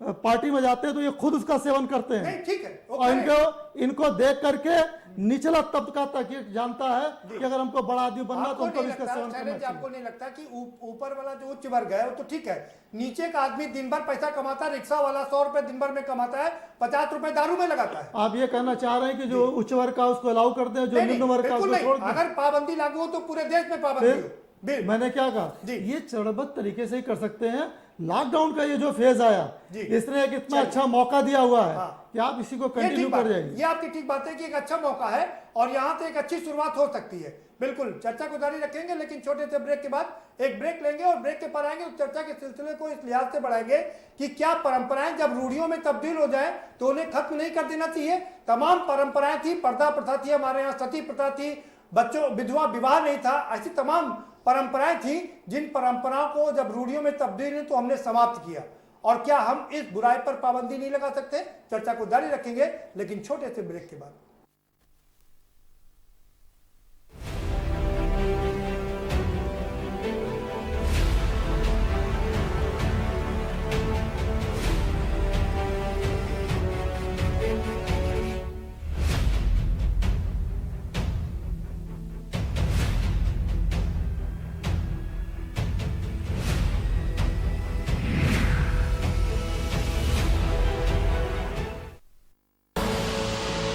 पार्टी में जाते हैं तो ये खुद उसका सेवन करते हैं। नहीं, ठीक है, वो और करें। इनको देख करके निचला तबका तक ये जानता है कि अगर हमको बड़ा आदमी बनना तो आपको हमको नहीं इसका लगता, सेवन करना शैलेश जी, चाहिए। आपको नहीं लगता कि ऊपर वाला जो उच्च वर्ग है वो तो ठीक है, नीचे का आदमी दिन भर पैसा कमाता है, रिक्शा वाला 100 रुपए दिन भर में कमाता है, 50 रुपए दारू में लगाता है। आप ये कहना चाह रहे हैं कि जो उच्च वर्ग का उसको अलाउ कर दें, जो नहीं, निम्न वर्ग का बिल्कुल उसको नहीं। छोड़ दें? अगर पाबंदी लागू हो तो पूरे देश में पाबंदी हो। फिर मैंने क्या कहा, जी। ये चरणबद्ध तरीके से ही कर सकते हैं। लॉकडाउन का ये जो फेज आया, जी। इसने एक इतना अच्छा मौका दिया हुआ है कि आप इसी को ये कंटिन्यू ठीक बात कर है। जाइए। ये आपकी ठीक बात है कि एक अच्छा मौका है और यहाँ से एक अच्छी शुरुआत हो सकती है। बिल्कुल, चर्चा को जारी रखेंगे, लेकिन छोटे से ब्रेक के बाद एक ब्रेक लेंगे और ब्रेक के पर आएंगे तो चर्चा के सिलसिले को इस लिहाज से बढ़ाएंगे कि क्या परंपराएं जब रूढ़ियों में तब्दील हो जाए तो उन्हें खत्म नहीं कर देना चाहिए। तमाम परंपराएं थी, पर्दा प्रथा थी, हमारे यहाँ सती प्रथा थी, बच्चों विधवा विवाह नहीं था, ऐसी तमाम परंपराएं थी जिन परंपराओं को जब रूढ़ियों में तब्दील हुई तो हमने समाप्त किया। और क्या हम इस बुराई पर पाबंदी नहीं लगा सकते? चर्चा को जारी रखेंगे, लेकिन छोटे से ब्रेक के बाद।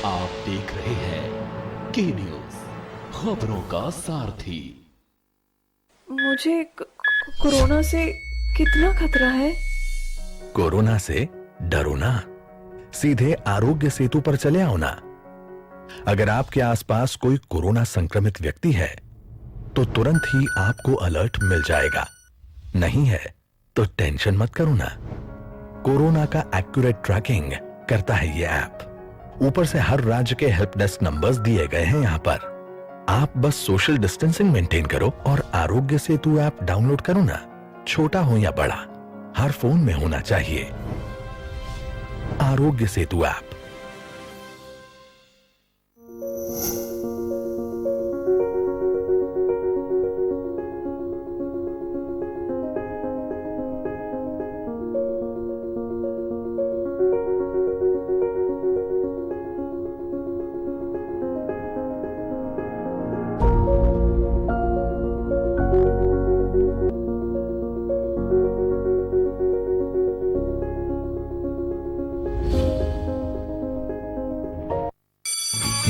आप देख रहे हैं के न्यूज, खबरों का सारथी। मुझे कोरोना से कितना खतरा है? कोरोना से डरो ना, सीधे आरोग्य सेतु पर चले आओ ना। अगर आपके आसपास कोई कोरोना संक्रमित व्यक्ति है तो तुरंत ही आपको अलर्ट मिल जाएगा। नहीं है तो टेंशन मत करो ना, कोरोना का एक्यूरेट ट्रैकिंग करता है ये ऐप। ऊपर से हर राज्य के हेल्प डेस्क नंबर्स दिए गए हैं यहाँ पर। आप बस सोशल डिस्टेंसिंग मेंटेन करो और आरोग्य सेतु ऐप डाउनलोड करो ना। छोटा हो या बड़ा, हर फोन में होना चाहिए Aarogya Setu app.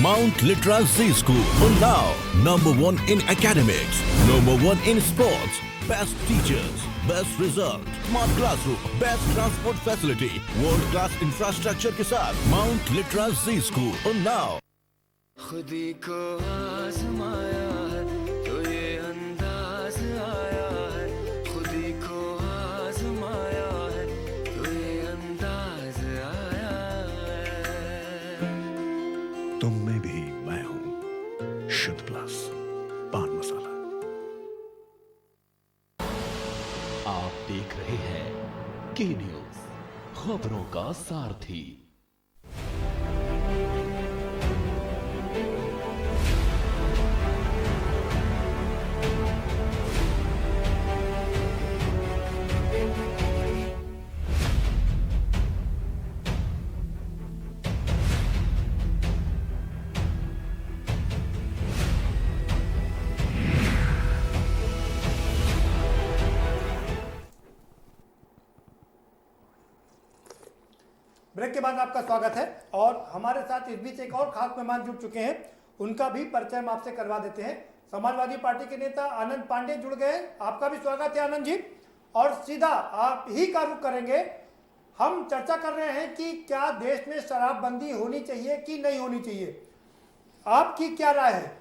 Mount Litra Z School, Unnao, #1 in academics, #1 in sports, best teachers, best result, smart classroom, best transport facility, world class infrastructure के साथ Mount Litra Z School, Unnao। खुदी को आजमाया है तो ये अंदाज आया है, खुदी को आजमाया है तो ये अंदाज आया है। तुम में भी मैं हूं, शुद्ध प्लस पान मसाला। आप देख रहे हैं के न्यूज, खबरों का सारथी। ब्रेक के बाद आपका स्वागत है और हमारे साथ इस बीच एक और खास मेहमान जुड़ चुके हैं, उनका भी परिचय हम आपसे करवा देते हैं। समाजवादी पार्टी के नेता आनंद पांडे जुड़ गए। आपका भी स्वागत है आनंद जी। और सीधा आप ही का रुख करेंगे। हम चर्चा कर रहे हैं कि क्या देश में शराबबंदी होनी चाहिए कि नहीं होनी चाहिए, आपकी क्या राय है?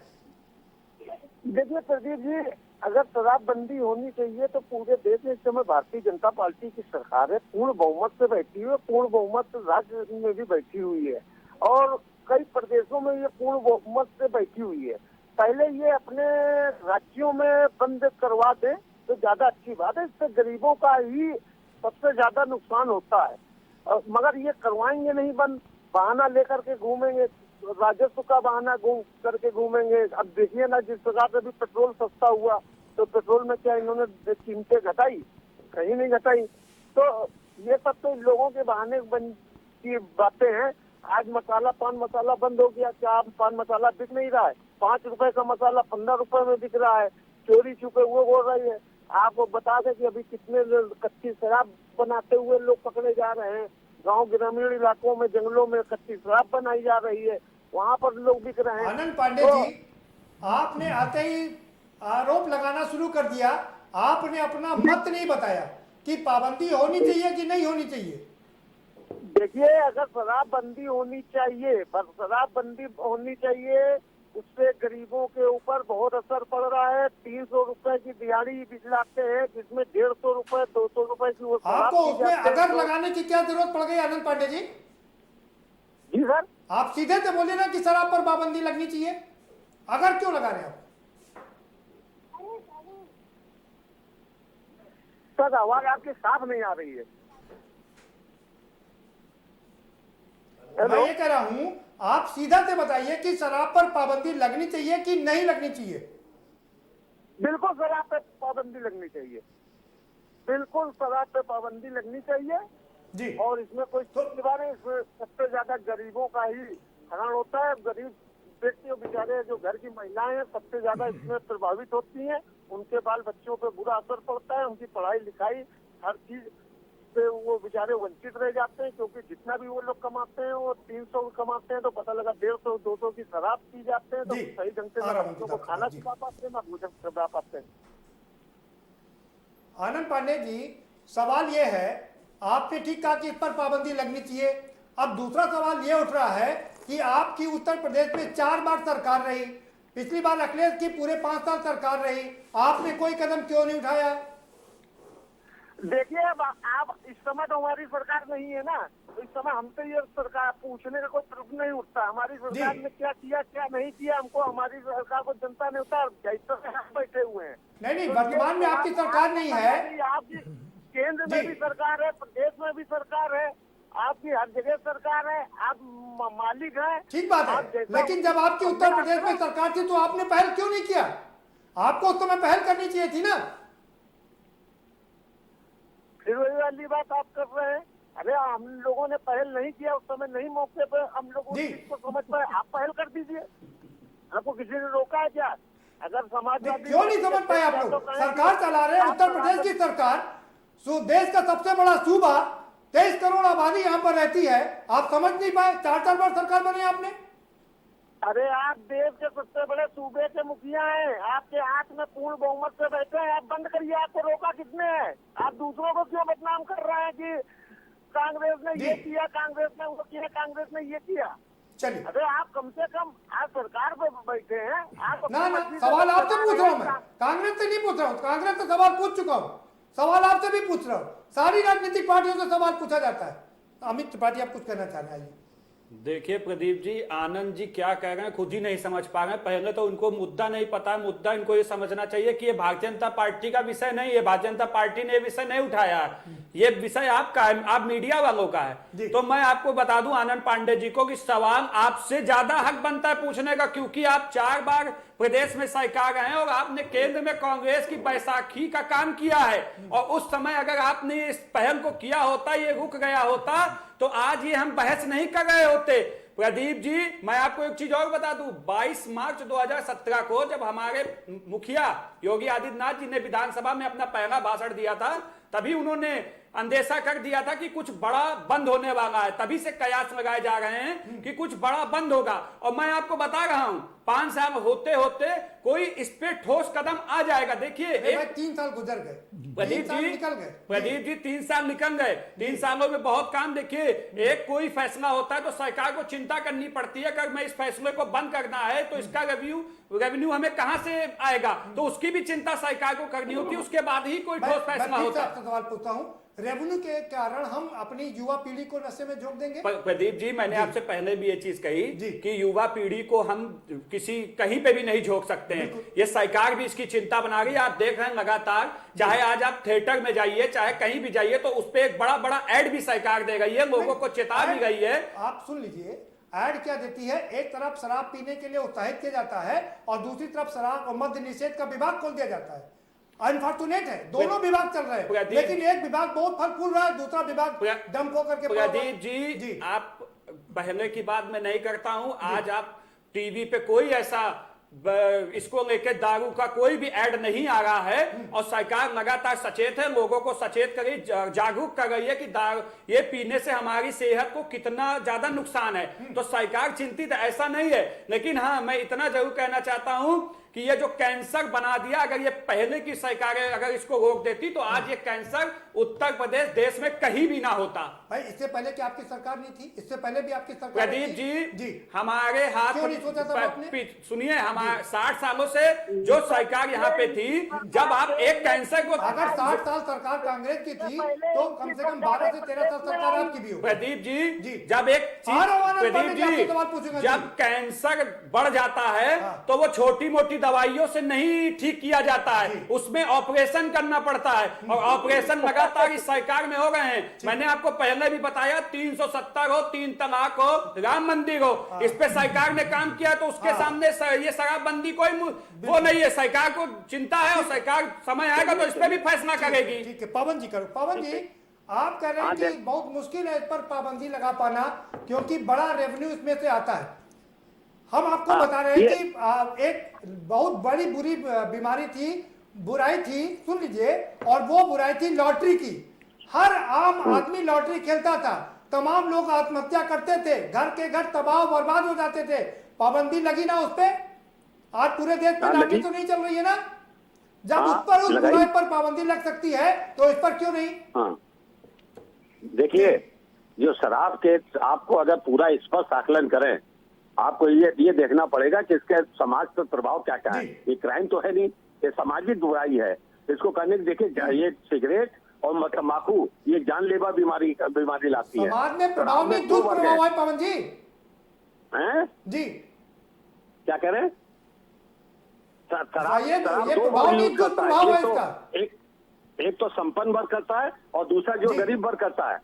देखिए प्रदीप जी, अगर शराबबंदी होनी चाहिए तो पूरे देश में इस समय भारतीय जनता पार्टी की सरकार है, पूर्ण बहुमत से बैठी हुई है, पूर्ण बहुमत राज्य में भी बैठी हुई है और कई प्रदेशों में ये पूर्ण बहुमत से बैठी हुई है। पहले ये अपने राज्यों में बंद करवा दे तो ज्यादा अच्छी बात है, इससे गरीबों का ही सबसे ज्यादा नुकसान होता है। मगर ये करवाएंगे नहीं बंद, बहाना लेकर के घूमेंगे, राजस्व का बहाना करके घूमेंगे। अब देखिए ना, जिस प्रकार से भी पेट्रोल सस्ता हुआ तो पेट्रोल में क्या इन्होंने कीमतें घटाई? कहीं नहीं घटाई। तो ये सब तो लोगों के बहाने की बातें हैं। आज मसाला, पान मसाला बंद हो गया, क्या अब पान मसाला बिक नहीं रहा है? 5 रुपए का मसाला 15 रुपए में बिक रहा है। चोरी छुपे हुए बोल रही है। आपको बता दें कि अभी कितने कच्ची शराब बनाते हुए लोग पकड़े जा रहे हैं। गांव ग्रामीण इलाकों में, जंगलों में कच्ची शराब बनाई जा रही है, वहाँ पर लोग बिक रहे हैं। आनंद पांडे जी, आपने आते ही आरोप लगाना शुरू कर दिया। आपने अपना मत नहीं बताया कि पाबंदी होनी चाहिए कि नहीं होनी चाहिए। देखिए, अगर शराबबंदी होनी चाहिए, पर शराबबंदी होनी चाहिए, उससे गरीबों के ऊपर बहुत असर पड़ रहा है। 300 रुपए की दिहाड़ी दिलाते हैं, जिसमें 150 रुपए 200 रुपए की वो आपको उसमें अगर लगाने की क्या जरूरत पड़ गई आनंद पांडे जी? जी सर, आप सीधे से बोले ना कि शराब पर पाबंदी लगनी चाहिए, अगर क्यों लगा रहे हैं आप? सर आवाज आपकी साफ नहीं आ रही है। मैं ये कह रहा हूं, आप सीधा से बताइए कि शराब पर पाबंदी लगनी चाहिए कि नहीं लगनी चाहिए। बिल्कुल शराब पे पाबंदी लगनी चाहिए, बिल्कुल शराब पे पाबंदी लगनी चाहिए जी। और इसमें कोई नहीं, इसमें सबसे ज्यादा गरीबों का ही हरण होता है। गरीब व्यक्ति और बेचारे जो घर की महिलाएं हैं सबसे ज्यादा इसमें प्रभावित होती हैं। उनके बाल बच्चों पे बुरा असर पड़ता है, उनकी पढ़ाई लिखाई हर चीज से वो बेचारे वंचित रह जाते हैं। क्योंकि जितना भी वो लोग कमाते हैं वो 300 कमाते हैं तो पता लगा 150 200 की शराब पी जाते हैं, तो सही ढंग से ना बच्चों को खाना खिला पाते हैं, ना भोजन करवा पाते हैं। आनंद पांडे जी, सवाल ये है, आपने ठीक कहा कि इस पर पाबंदी लगनी चाहिए। अब दूसरा सवाल ये उठ रहा है कि आपकी उत्तर प्रदेश में 4 बार सरकार रही, पिछली बार अखिलेश की पूरे 5 साल सरकार रही, आपने कोई कदम क्यों नहीं उठाया? देखिए, अब आप इस समय तो हमारी सरकार नहीं है ना, तो इस समय हमसे ये सरकार पूछने का कोई प्रश्न नहीं उठता। हमारी सरकार ने क्या किया क्या नहीं किया, हमको हमारी सरकार को जनता ने उतार बैठे हुए हैं। नहीं, वर्तमान में आपकी सरकार नहीं है। आपकी केंद्र में भी सरकार है, प्रदेश में भी सरकार है, आपकी हर जगह सरकार है, आप मालिक हैं। ठीक बात है, लेकिन जब आपकी उत्तर प्रदेश में सरकार थी तो आपने पहल क्यों नहीं किया? आपको उस समय पहल करनी चाहिए थी ना। फिर वही वाली बात आप कर रहे हैं। अरे हम लोगों ने पहल नहीं किया उस समय, नहीं मौके पे हम लोग को समझ पाए। आप पहल कर दीजिए, आपको किसी ने रोका है क्या? अगर समाजवादी क्यों नहीं समझ पाए आप लोग? सरकार चला रहे हैं, उत्तर प्रदेश की सरकार, देश का सबसे बड़ा सूबा, 23 करोड़ आबादी यहाँ पर रहती है, आप समझ नहीं पाए? 4 बार सरकार बने आपने। अरे आप देश के सबसे बड़े सूबे के मुखिया हैं, आपके हाथ में पूर्ण बहुमत से बैठे हैं, आप बंद करिए। आपको रोका किसने है? आप दूसरों को क्यों बदनाम कर रहे हैं कि कांग्रेस ने ये किया, कांग्रेस ने वो किया, कांग्रेस ने ये किया? चलिए, अरे आप कम से कम आप सरकार पे बैठे हैं। आप ना सवाल आपसे पूछ रहा हूँ मैं, कांग्रेस से नहीं पूछ रहा हूँ। कांग्रेस से सवाल पूछ चुका हूँ, सवाल आपसे भी पूछ रहा हूँ। सारी राजनीतिक पार्टियों से सवाल पूछा जाता है। अमित त्रिपाठी, आप कुछ कहना चाह रहे हैं? देखिए प्रदीप जी, आनंद जी क्या कह रहे हैं खुद ही नहीं समझ पा रहे हैं। पहले तो उनको मुद्दा नहीं पता है। मुद्दा इनको ये समझना चाहिए कि ये भारतीय जनता पार्टी का विषय नहीं है। भारतीय जनता पार्टी ने ये विषय नहीं उठाया है, ये विषय आपका है, आप मीडिया वालों का है। तो मैं आपको बता दूं आनंद पांडे जी को कि सवाल आपसे ज्यादा हक बनता है पूछने का, क्योंकि आप 4 बार प्रदेश में सरकार हैं और आपने केंद्र में कांग्रेस की बैसाखी का काम किया है। और उस समय अगर आपने इस पहल को किया होता, ये रुक गया होता, तो आज ये हम बहस नहीं कर रहे होते। प्रदीप जी, मैं आपको एक चीज और बता दूं, 22 मार्च 2017 को जब हमारे मुखिया योगी आदित्यनाथ जी ने विधानसभा में अपना पहला भाषण दिया था, तभी उन्होंने अंदेशा कर दिया था कि कुछ बड़ा बंद होने वाला है। तभी से कयास लगाए जा रहे हैं कि कुछ बड़ा बंद होगा। और मैं आपको बता रहा हूं 5 साल होते होते कोई इस पे ठोस कदम आ जाएगा। देखिए 3 साल गुजर गए, प्रदीप जी निकल गए। प्रदीप जी 3 साल निकल गए। 3 सालों में बहुत काम। देखिए एक कोई फैसला होता है तो सरकार को चिंता करनी पड़ती है, अगर मैं इस फैसले को बंद करना है तो इसका रेवेन्यू हमें कहां से आएगा, तो उसकी भी चिंता सरकार को करनी होती है। उसके बाद ही कोई ठोस फैसला होता है। सवाल पूछता हूं, रेवेन्यू के कारण हम अपनी युवा पीढ़ी को नशे में झोंक देंगे? प्रदीप जी, मैंने आपसे पहले भी ये चीज कही कि युवा पीढ़ी को हम कहीं पे भी नहीं झोंक सकते हैं। ये सरकार भी इसकी चिंता बना रही है। आप देख रहे हैं लगातार, चाहे आज आप थिएटर में जाइए, चाहे कहीं भी जाइए, तो उस पर एक बड़ा बड़ा एड भी सरकार दे रही है, लोगों को चेता भी गई है। आप सुन लीजिए, एड क्या देती है? एक तरफ शराब पीने के लिए उत्साहित किया जाता है और दूसरी तरफ शराब और मद्य निषेध का विभाग खोल दिया जाता है। अनफॉर्चुनेट है, दोनों विभाग चल रहे हैं, लेकिन एक विभाग बहुत फल फूल रहा है, दूसरा विभाग डंप होकर के। प्रदीप जी, आप पहले की बात मैं नहीं करता हूं। आज आप टीवी पे कोई ऐसा इसको लेकर दारू का कोई भी ऐड नहीं आ रहा है, और सरकार लगातार सचेत है, लोगों को सचेत कर रही, जागरूक कर रही है कि दारू ये पीने से हमारी सेहत को कितना ज्यादा नुकसान है। तो सरकार चिंतित ऐसा नहीं है। लेकिन हाँ, मैं इतना जरूर कहना चाहता हूं कि ये जो कैंसर बना दिया, अगर ये पहले की सरकारें अगर इसको रोक देती तो आज ये कैंसर उत्तर प्रदेश देश में कहीं भी ना होता। भाई इससे पहले कि आपकी सरकार नहीं थी, इससे पहले भी आपकी सरकार प्रदीप जी हमारे हाथ, सुनिए, हमारे 60 सालों से जो सरकार यहाँ पे थी, जब आप एक कैंसर को, अगर 60 साल सरकार कांग्रेस की थी तो कम से कम 12 से 13 साल सरकार आपकी भी हो। प्रदीप जी जब एक प्रदीप जी जब कैंसर बढ़ जाता है तो वो छोटी मोटी दवाइयों से नहीं ठीक किया जाता है, उसमें ऑपरेशन करना पड़ता है। और ऑपरेशन लगातार इस सरकार में हो गए हैं। मैंने आपको पहले भी बताया, 370 हो, 3 तलाक हो, राम मंदिर हो, इस पे सरकार ने काम किया। तो उसके सामने ये शराबबंदी कोई वो नहीं है। सरकार को चिंता है और सरकार समय आएगा तो इस पे भी फैसला करेगी। ठीक है, पवन जी करो। पवन जी, आप कह रहे हैं कि बहुत मुश्किल है इस पर पाबंदी लगा पाना, क्योंकि बड़ा रेवेन्यू इसमें से आता है। हम आपको बता रहे हैं कि एक बहुत बड़ी बुरी बीमारी थी, बुराई थी, सुन लीजिए, और वो बुराई थी लॉटरी की। हर आम आदमी लॉटरी खेलता था, तमाम लोग आत्महत्या करते थे, घर के घर तबाह बर्बाद हो जाते थे। पाबंदी लगी ना उस पर? आज पूरे देश में लॉटरी तो नहीं चल रही है ना? जब उस पर, उस बुराई पर पाबंदी लग सकती है तो इस पर क्यों नहीं? देखिए, जो शराब के, आपको अगर पूरा स्पष्ट आकलन करें, आपको ये देखना पड़ेगा कि इसके समाज पर प्रभाव क्या क्या है। ये क्राइम तो है नहीं, ये सामाजिक बुराई है। इसको करने के देखिए, ये सिगरेट और तंबाकू ये जानलेवा बीमारी लाती है। समाज में प्रभाव में दुष्प्रभाव है पवन जी। हैं जी, क्या कह रहे हैं? एक तो संपन्न वर्ग करता है और दूसरा जो गरीब वर्ग करता है।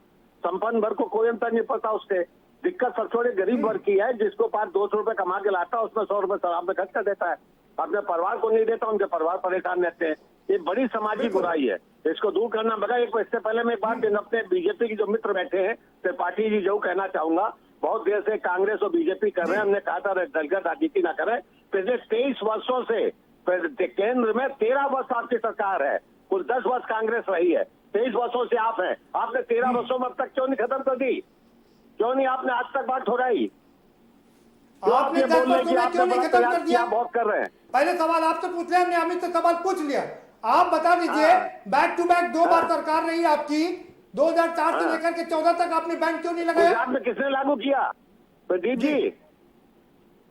संपन्न वर्ग को कोई अंतर नहीं पड़ता उससे। दिक्कत सबसे बड़ी गरीब वर्ग की है, जिसको 500-200 रुपए कमा के लाता है, उसमें 100 रुपए शराब में खर्च कर देता है, अपने परिवार को नहीं देता, उनके परिवार परेशान रहते हैं। ये बड़ी सामाजिक बुराई है, इसको दूर करना पड़ेगा। इससे पहले मैं एक बात अपने बीजेपी की जो मित्र बैठे हैं, त्रिपाठी जी जो कहना चाहूंगा, बहुत देर से कांग्रेस और बीजेपी कर रहे हैं। हमने कहा था दलगत राजनीति ना करें। पिछले 23 वर्षों से केंद्र में 13 वर्ष आपकी सरकार है, कुल 10 वर्ष कांग्रेस रही है, 23 वर्षों से आप हैं। आपने 13 वर्षों में अब तक क्यों नहीं खत्म कर दी? क्यों नहीं आपने आज तक बात उठाई? आपने 10 वर्षों में क्यों नहीं खत्म कर दिया? बहुत कर रहे हैं। पहले सवाल आपसे पूछ लिया, हमने अमित से सवाल पूछ लिया। आप बता दीजिए, बैक टू बैक 2 बार सरकार रही आपकी, 2004 से लेकर के 14 तक आपने बैंक क्यों नहीं लगाया? गुजरात में किसने लागू किया प्रदीप जी?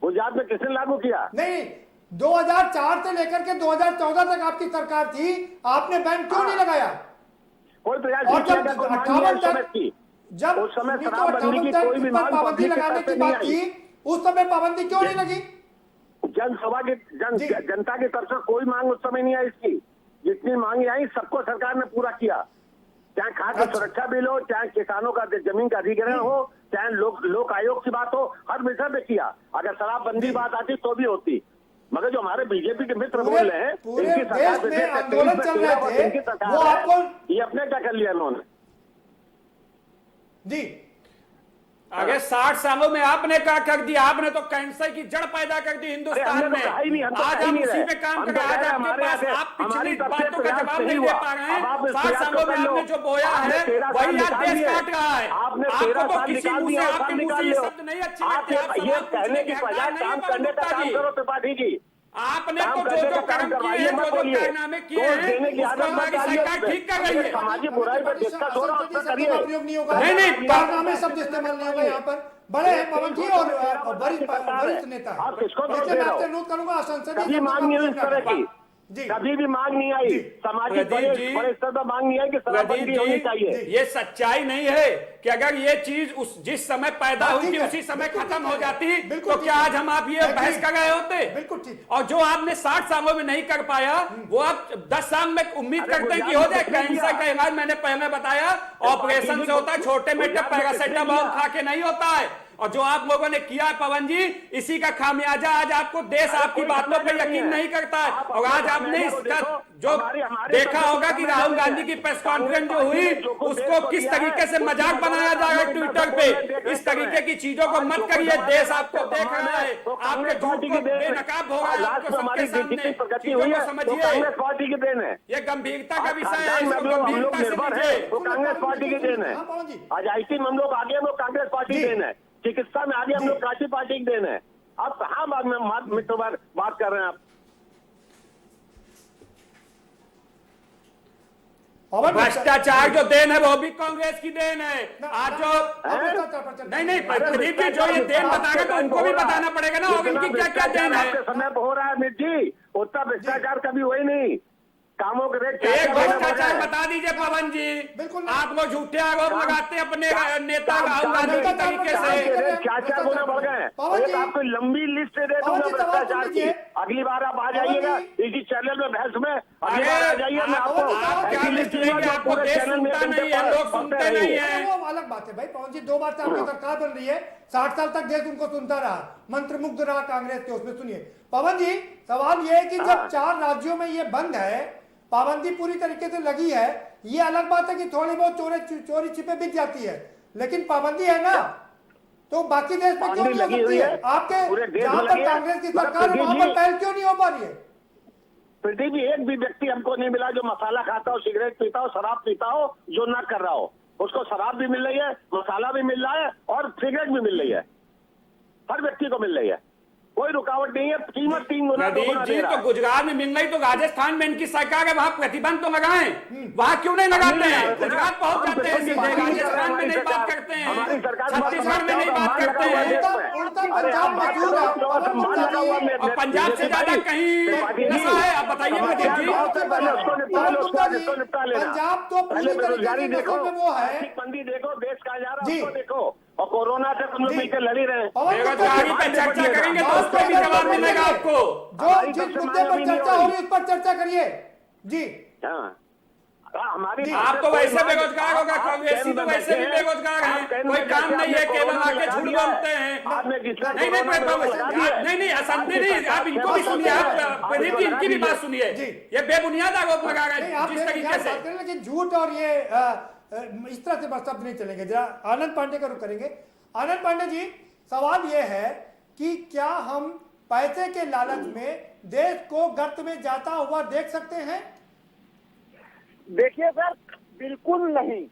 गुजरात में किसने लागू किया? नहीं, 2004 से लेकर के 2014 तक आपकी सरकार थी, आपने बैंक क्यों नहीं लगाया? कोई प्रयास और नहीं जब किया। 58 तक जब उस समय 1958 शराबबंदी की कोई भी पर मांग पाबंदी पब्लिक के लगाने तरफ से की नहीं बात आई। की, उस समय पाबंदी क्यों नहीं लगी? जनता की तरफ से कोई मांग उस समय नहीं आई इसकी। जितनी मांगे आई सबको सरकार ने पूरा किया, चाहे खाद्य सुरक्षा बिल हो, चाहे किसानों का जमीन का अधिग्रहण हो, चाहे लोक आयोग की बात हो, हर विषय पे किया। अगर शराबबंदी बात आती तो भी होती, मगर जो हमारे बीजेपी के मित्र बोल रहे हैं, पूरे इनकी सरकार देश में आंदोलन चल रहे थे, इनकी सरकार वो है, आपको ये अपने क्या कर लिया इन्होंने जी। आगे 60 सालों में आपने क्या कर दिया? आपने तो कैंसर की जड़ पैदा कर दी हिंदुस्तान में। आज हम उसी पे काम कर रहे हैं। आज आपके पास आप पिछली बातों का जवाब नहीं दे पा रहे हैं। 60 सालों में आपने जो बोया है वही आज देश काट रहा है। आपको तो किसी मुंह से, आपके मुंह से ये शब्द नहीं अच्छे लगते। आप ये कहने की बजाय काम करने का काम करो त्रिपाठी जी। आपने तो जो कर्म किए हैं, जो कारनामे किए हैं, उसको हमारी सरकार ठीक कर रही है। सामाजिक बुराई पर डिस्कस हो रहा है, उसका करिए। नहीं होगा, नहीं कारनामे शब्द इस्तेमाल नहीं होगा यहाँ पर। बड़े हैं पवन जी और वरिष्ठ नेता है। आप किसको दोष इसलिए दे मैं रहे आपसे हो? अनुरोध करूंगा संसदीय कभी मांग नहीं हुई इस तरह की, जी कभी भी मांग नहीं आई। सामाजिक बड़े स्तर पर मांग नहीं आई कि शराबबंदी होनी चाहिए। ये सच्चाई नहीं है कि अगर ये चीज जिस समय पैदा हुई थी उसी समय खत्म हो जाती तो क्या आज हम आप ये बहस कर रहे होते? बिल्कुल ठीक। और जो आपने 60 सालों में नहीं कर पाया वो आप 10 साल में उम्मीद करते हैं कि हो जाए। कैंसर का इलाज मैंने पहले बताया ऑपरेशन से होता है, छोटे मोटे पैरासिटामोल खा के नहीं होता है। और जो आप लोगों ने किया है पवन जी, इसी का खामियाजा आज आपको देश आपकी बातों पे यकीन नहीं करता है। और आज आपने इसका जो देखा होगा कि राहुल गांधी की प्रेस कॉन्फ्रेंस जो हुई उसको किस तरीके से मजाक बनाया जा रहा है ट्विटर पे। इस तरीके की चीजों को मत करिए, देश आपको देख रहा है। आपके झूठ को बेनकाब हो रहा है आपको सबके सामने। चीजों को समझिए, कांग्रेस पार्टी की देन है, ये गंभीरता का विषय है, इसको गंभीरता से लीजिए। वो कांग्रेस पार्टी की देन है। आज आईटी में हम लोग आगे, हम लोग कांग्रेस पार्टी की देन है। चिकित्सा में आगे हम लोग कांग्रेस पार्टी की देन है। आप कहाँ बाद में मित्रों बात कर रहे हैं आप? भ्रष्टाचार जो देन है वो भी कांग्रेस की देन है। आज जो नहीं प्रदीप जी जो ये देन बताएगा तो उनको भी बताना पड़ेगा ना, और इनकी क्या क्या देन है। समय पर हो रहा है अमित जी, उतना भ्रष्टाचार कभी हुआ ही नहीं। कामों के रेट एक भ्रष्टाचार बता दीजिए पवन जी। आप लोग झूठे आरोप लगाते हैं अपने नेता राहुल गांधी के तरीके से। क्या गुना बढ़ गए? आपको लंबी लिस्ट दे दूंगा भ्रष्टाचार की। अगली बार आप आ जाइएगा इसी चैनल में बहस में, अगली बार आ जाइए। मैं आपको लिस्ट दूंगा, आपको देश सुनता नहीं है, लोग सुनते नहीं है। वो अलग बात है भाई पवन जी। 2 बार से आपकी सरकार बन रही है, 60 साल तक देश उनको सुनता रहा, मंत्रमुग्ध रहा कांग्रेस के। उसमें सुनिए पवन जी, सवाल ये है कि जब 4 राज्यों में ये बंद है, पाबंदी पूरी तरीके से लगी है, ये अलग बात है कि थोड़ी बहुत चोरी छिपे बिक जाती है, लेकिन पाबंदी है ना, तो बाकी देश में क्यों नहीं हो सकती है? आपके जहां पर कांग्रेस की सरकार है वहां पर पहल क्यों नहीं हो पा रही है? प्रदीप जी, एक भी व्यक्ति हमको नहीं मिला जो मसाला खाता हो, सिगरेट पीता हो, शराब पीता हो, जो ना कर रहा हो। उसको शराब भी मिल रही है, मसाला भी मिल रहा है और सिगरेट भी मिल रही है। हर व्यक्ति को मिल रही है, कोई रुकावट नहीं है। कीमत 3 गुना 2 गुना दे रहा है। तो गुजरात में मिल रही तो राजस्थान में इनकी सरकार है, वहां प्रतिबंध तो लगाएं। वहां क्यों नहीं लगाते हैं? गुजरात पहुंच जाते हैं सीधे, राजस्थान में नहीं बात करते हैं, छत्तीसगढ़ में नहीं बात करते हैं, और पंजाब से ज्यादा कहीं नशा है। आप बताइए प्रदीप जी। पंजाब तो पूरी तरीके से वो है। मंदी देखो, देश कहा जा रहा है उसको देखो, और कोरोना से हम लोग मिलकर लड़ ही रहे हैं। बेरोजगारी पे चर्चा करेंगे तो उस पर भी जवाब मिलेगा आपको। जो जिस मुद्दे पर चर्चा हो रही है उस पर चर्चा करिए जी। हमारी आप तो वैसे बेरोजगार होगा, कांग्रेसी तो वैसे भी बेरोजगार हैं, कोई काम नहीं है, केवल आके झूठ बोलते हैं। नहीं असंधि नहीं, आप इनको भी सुनिए, आप प्रदीप जी इनकी भी बात सुनिए। ये बेबुनियाद आरोप लगा रहे हैं जिस तरीके से। लेकिन झूठ और ये इस तरह से शब्द नहीं चलेंगे। जरा आनंद पांडे का रुख करेंगे। आनंद पांडे जी, सवाल यह है कि क्या हम पैसे के लालच में देश को गर्त में जाता हुआ देख सकते हैं? देखिए सर, बिल्कुल नहीं।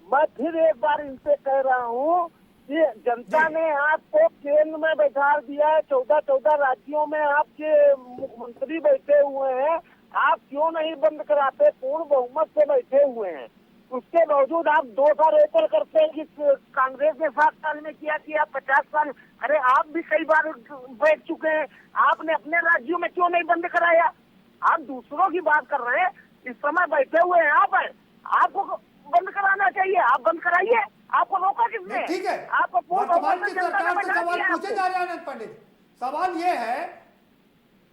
मैं फिर एक बार इनसे कह रहा हूँ कि जनता ने आपको केंद्र में बैठा दिया है, 14 राज्यों में आपके मुख्यमंत्री बैठे हुए हैं, आप क्यों नहीं बंद कराते? पूर्ण बहुमत से बैठे हुए हैं, उसके बावजूद आप 2 साल ऊपर करते हैं कि कांग्रेस ने 7 साल में किया कि आप 50 साल। अरे आप भी कई बार बैठ चुके हैं, आपने अपने राज्यों में क्यों नहीं बंद कराया? आप दूसरों की बात कर रहे हैं, इस समय बैठे हुए हैं आप, आपको बंद कराना चाहिए, आप बंद कराइए। आपको रोका किसने? नहीं, ठीक है, आपको पूर्ण वर्तमान बहुमत की से जनता ने सरकार से बैठा सवाल दिया पूछे आपको। जा रहे हैं आनंद पंडित। सवाल ये है,